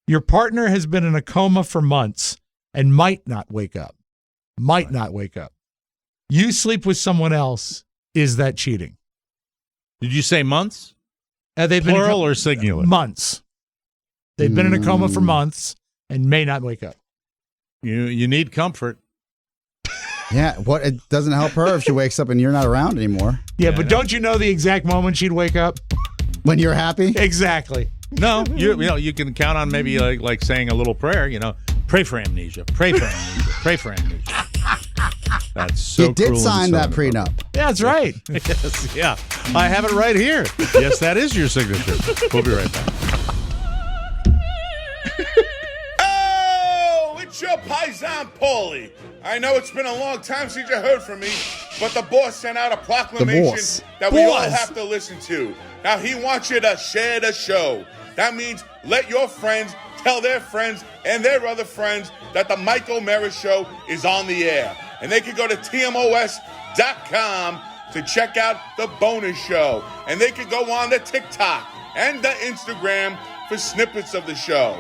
Your partner has been in a coma for months and might not wake up. Not wake up. You sleep with someone else. Is that cheating? Did you say months? They've Plural or singular? Months. They've been in a coma for months and may not wake up. You need comfort. Yeah, it doesn't help her if she wakes up and you're not around anymore. Yeah, but don't you know the exact moment she'd wake up? When you're happy? Exactly. No, you can count on maybe like saying a little prayer, pray for amnesia, pray for amnesia, pray for amnesia. That's so You did cruel sign and so that prenup. Yeah, that's right. Yes, yeah. I have it right here. Yes, that is your signature. We'll be right back. Oh, it's your paisan Paulie. I know it's been a long time since you heard from me, but the boss sent out a proclamation that we all have to listen to. Now, he wants you to share the show. That means let your friends tell their friends and their other friends that the Mike O'Mara Show is on the air. And they can go to TMOS.com to check out the bonus show. And they can go on the TikTok and the Instagram for snippets of the show.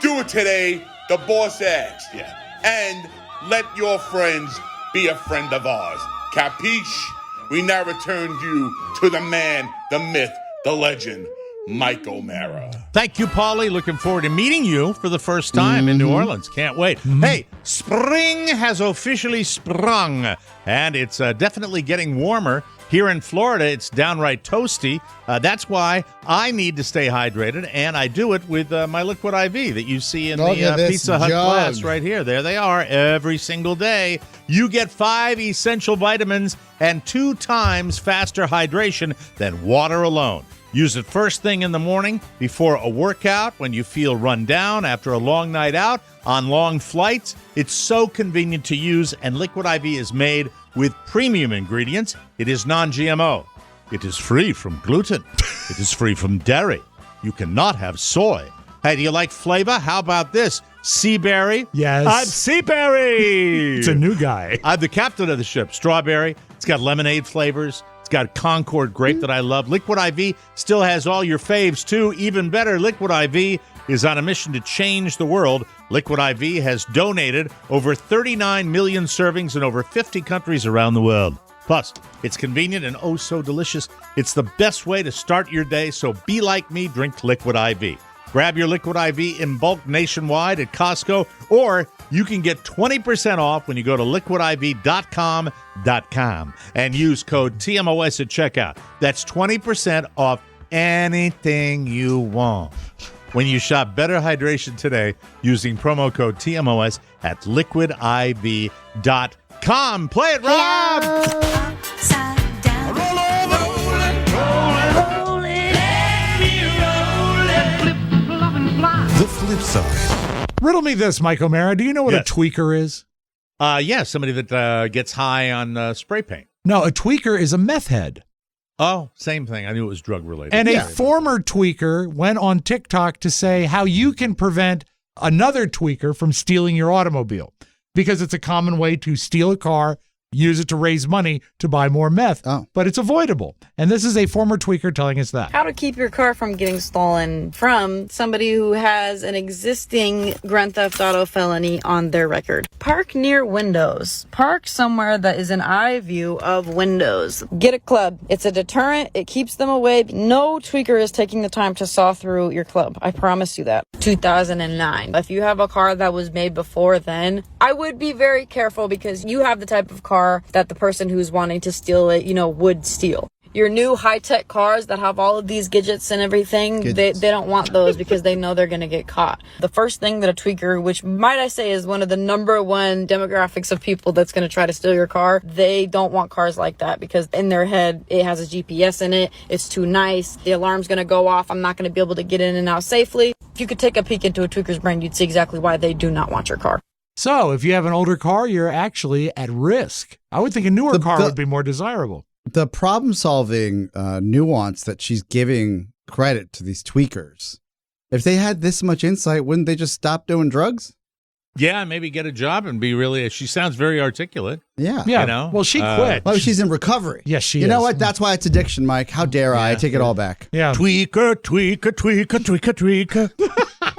Do it today, the boss asked you. And let your friends be a friend of ours. Capiche? We now return you to the man, the myth, the legend, Mike O'Mara. Thank you, Paulie. Looking forward to meeting you for the first time in New Orleans. Can't wait. Hey, spring has officially sprung, and it's definitely getting warmer. Here in Florida, it's downright toasty. That's why I need to stay hydrated, and I do it with my Liquid IV that you see in the Pizza Hut glass right here. There they are every single day. You get 5 essential vitamins and 2 times faster hydration than water alone. Use it first thing in the morning, before a workout, when you feel run down after a long night out, on long flights. It's so convenient to use, and Liquid IV is made with premium ingredients. It is non-GMO. It is free from gluten. It is free from dairy. You cannot have soy. Hey, do you like flavor? How about this? Sea berry? Yes. I'm Sea Berry. It's a new guy. I'm the captain of the ship. Strawberry. It's got lemonade flavors. It's got Concord grape that I love. Liquid IV still has all your faves, too. Even better, Liquid IV is on a mission to change the world. Liquid IV has donated over 39 million servings in over 50 countries around the world. Plus, it's convenient and oh so delicious. It's the best way to start your day, so be like me, drink Liquid IV. Grab your Liquid IV in bulk nationwide at Costco, or you can get 20% off when you go to liquidiv.com and use code TMOS at checkout. That's 20% off anything you want when you shop Better Hydration today using promo code TMOS at liquidiv.com. Play it, Rob! Upside down. Roll over. Roll it. Let me roll it. Flip, flop, and fly. The flip side. Riddle me this, Mike O'Mara. Do you know what a tweaker is? Yeah, somebody that gets high on spray paint. No, a tweaker is a meth head. Oh, same thing. I knew it was drug related. And a former tweaker went on TikTok to say how you can prevent another tweaker from stealing your automobile, because it's a common way to steal a car, use it to raise money to buy more meth, but it's avoidable. And this is a former tweaker telling us that. How to keep your car from getting stolen from somebody who has an existing Grand Theft Auto felony on their record. Park near windows. Park somewhere that is an eye view of windows. Get a club. It's a deterrent. It keeps them away. No tweaker is taking the time to saw through your club. I promise you that. 2009. If you have a car that was made before then, I would be very careful, because you have the type of car that the person who's wanting to steal it, would steal. Your new high-tech cars that have all of these gadgets and everything, they don't want those, because they know they're going to get caught. The first thing that a tweaker, which might I say is one of the number one demographics of people that's going to try to steal your car, they don't want cars like that, because in their head, it has a GPS in it. It's too nice. The alarm's going to go off. I'm not going to be able to get in and out safely. If you could take a peek into a tweaker's brain, you'd see exactly why they do not want your car. So if you have an older car, you're actually at risk. I would think a newer car would be more desirable. The problem-solving nuance that she's giving credit to these tweakers. If they had this much insight, wouldn't they just stop doing drugs? Yeah, maybe get a job and be really. She sounds very articulate. Yeah. Well, she quit. Well, she's in recovery. Yes, she is. You know what? That's why it's addiction, Mike. How dare I take it all back? Yeah. Tweaker, tweaker, tweaker, tweaker, tweaker.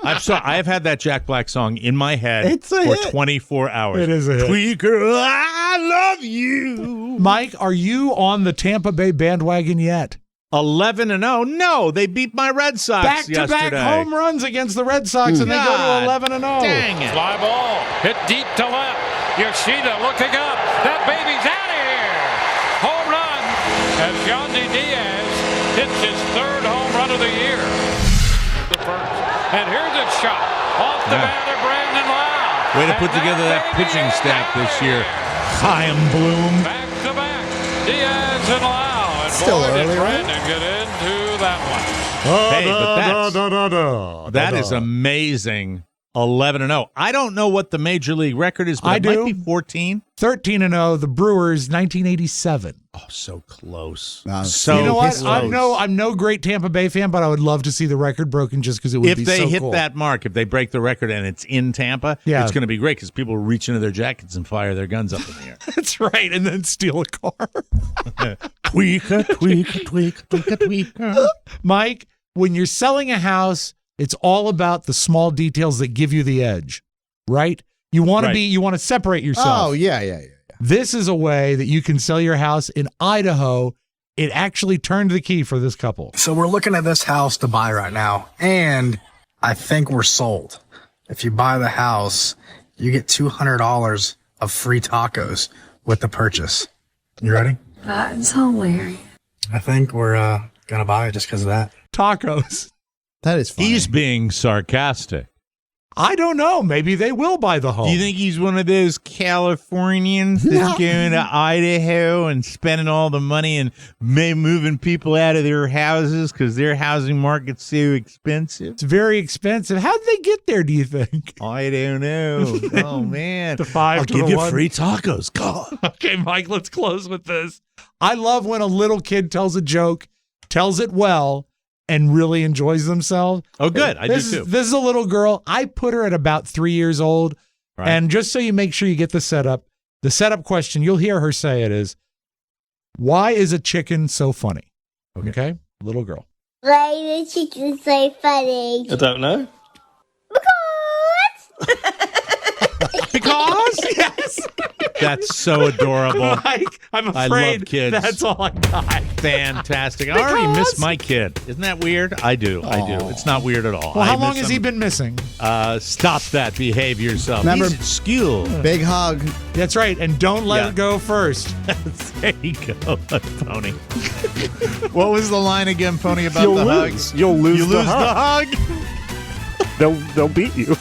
I've had that Jack Black song in my head for 24 hours. It is a hit. Tweaker, I love you. Mike, are you on the Tampa Bay bandwagon yet? 11-0. No, they beat my Red Sox Back-to-back home runs against the Red Sox, and they go to 11-0. Dang it. Fly ball, hit deep to left. Yoshida looking up. That baby's out of here. Home run. And Yandy Diaz hits his third home run of the year. The first. And here's a shot off the bat of Brandon Lau. Way to put together that pitching staff this year. Chaim Bloom. Back to back. Diaz and Lau. Still Boy, early, did right? Brandon get into that one. Hey, but that is amazing. 11-0. I don't know what the major league record is, but it might be 14. 13-0. The Brewers, 1987. Oh, so close. So you know what? I'm no great Tampa Bay fan, but I would love to see the record broken just because it would be so cool. If they hit that mark, if they break the record and it's in Tampa, it's going to be great because people reach into their jackets and fire their guns up in the air. That's right, and then steal a car. Tweaker, tweaker, tweaker, tweaker, tweaker. Mike, when you're selling a house, it's all about the small details that give you the edge, right? You want to separate yourself. Oh, yeah. This is a way that you can sell your house in Idaho. It actually turned the key for this couple. So we're looking at this house to buy right now, and I think we're sold. If you buy the house, you get $200 of free tacos with the purchase. You ready? That's hilarious. I think we're going to buy it just because of that. Tacos. That is funny. He's being sarcastic. I don't know. Maybe they will buy the home. Do you think he's one of those Californians that's going to Idaho and spending all the money and moving people out of their houses because their housing market's so expensive? It's very expensive. How did they get there, do you think? I don't know. Oh, man. The 5 I'll to give the you 1. free tacos. God. Okay, Mike, let's close with this. I love when a little kid tells a joke, tells it well, and really enjoys themselves. Oh, good. I do too. This is a little girl. I put her at about 3 years old. Right. And just so you make sure you get the setup question, you'll hear her say it is, why is a chicken so funny? Okay? Little girl. Why is a chicken so funny? I don't know. Because? Yes. That's so adorable. Mike, I'm afraid I love kids. That's all I got. Fantastic. I already miss my kid. Isn't that weird? I do. It's not weird at all. Well, how long has he been missing? Stop that. Behave yourself. Remember, he's at school. Big hug. That's right. And don't let it go first. There you go, Pony. What was the line again, Pony, about You'll the lose. hug? You'll lose You the lose hug. the hug? They'll beat you.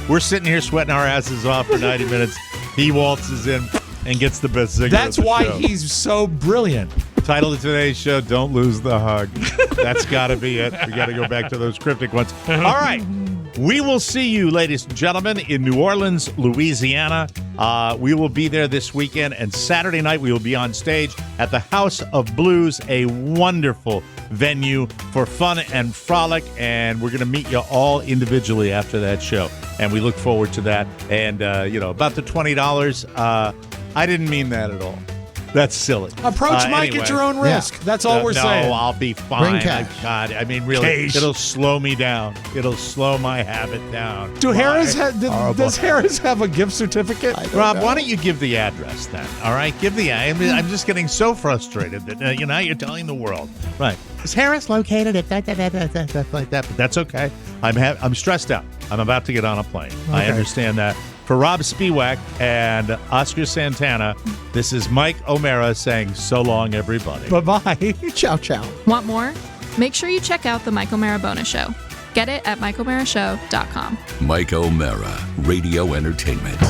We're sitting here sweating our asses off for 90 minutes. He waltzes in and gets the best singer. That's of the why show. he's so brilliant. Title of today's show, Don't Lose the Hug. That's got to be it. We got to go back to those cryptic ones. All right. We will see you, ladies and gentlemen, in New Orleans, Louisiana. We will be there this weekend, and Saturday night we will be on stage at the House of Blues, a wonderful venue for fun and frolic, and we're going to meet you all individually after that show, and we look forward to that. And, about the $20, I didn't mean that at all. That's silly. Approach Mike at your own risk. That's all we're saying. No, I'll be fine. Bring cash. God, I mean, really, it'll slow me down. It'll slow my habit down. Does Harris have a gift certificate? Rob, why don't you give the address then? All right, I'm just getting so frustrated that you're telling the world. Right? Is Harris located at that like that? But that's okay. I'm stressed out. I'm about to get on a plane. Okay. I understand that. For Rob Spiewak and Oscar Santana, this is Mike O'Mara saying so long, everybody. Bye-bye. Ciao, ciao. Want more? Make sure you check out the Mike O'Mara Bonus Show. Get it at MikeO'MaraShow.com. Mike O'Mara, Radio Entertainment.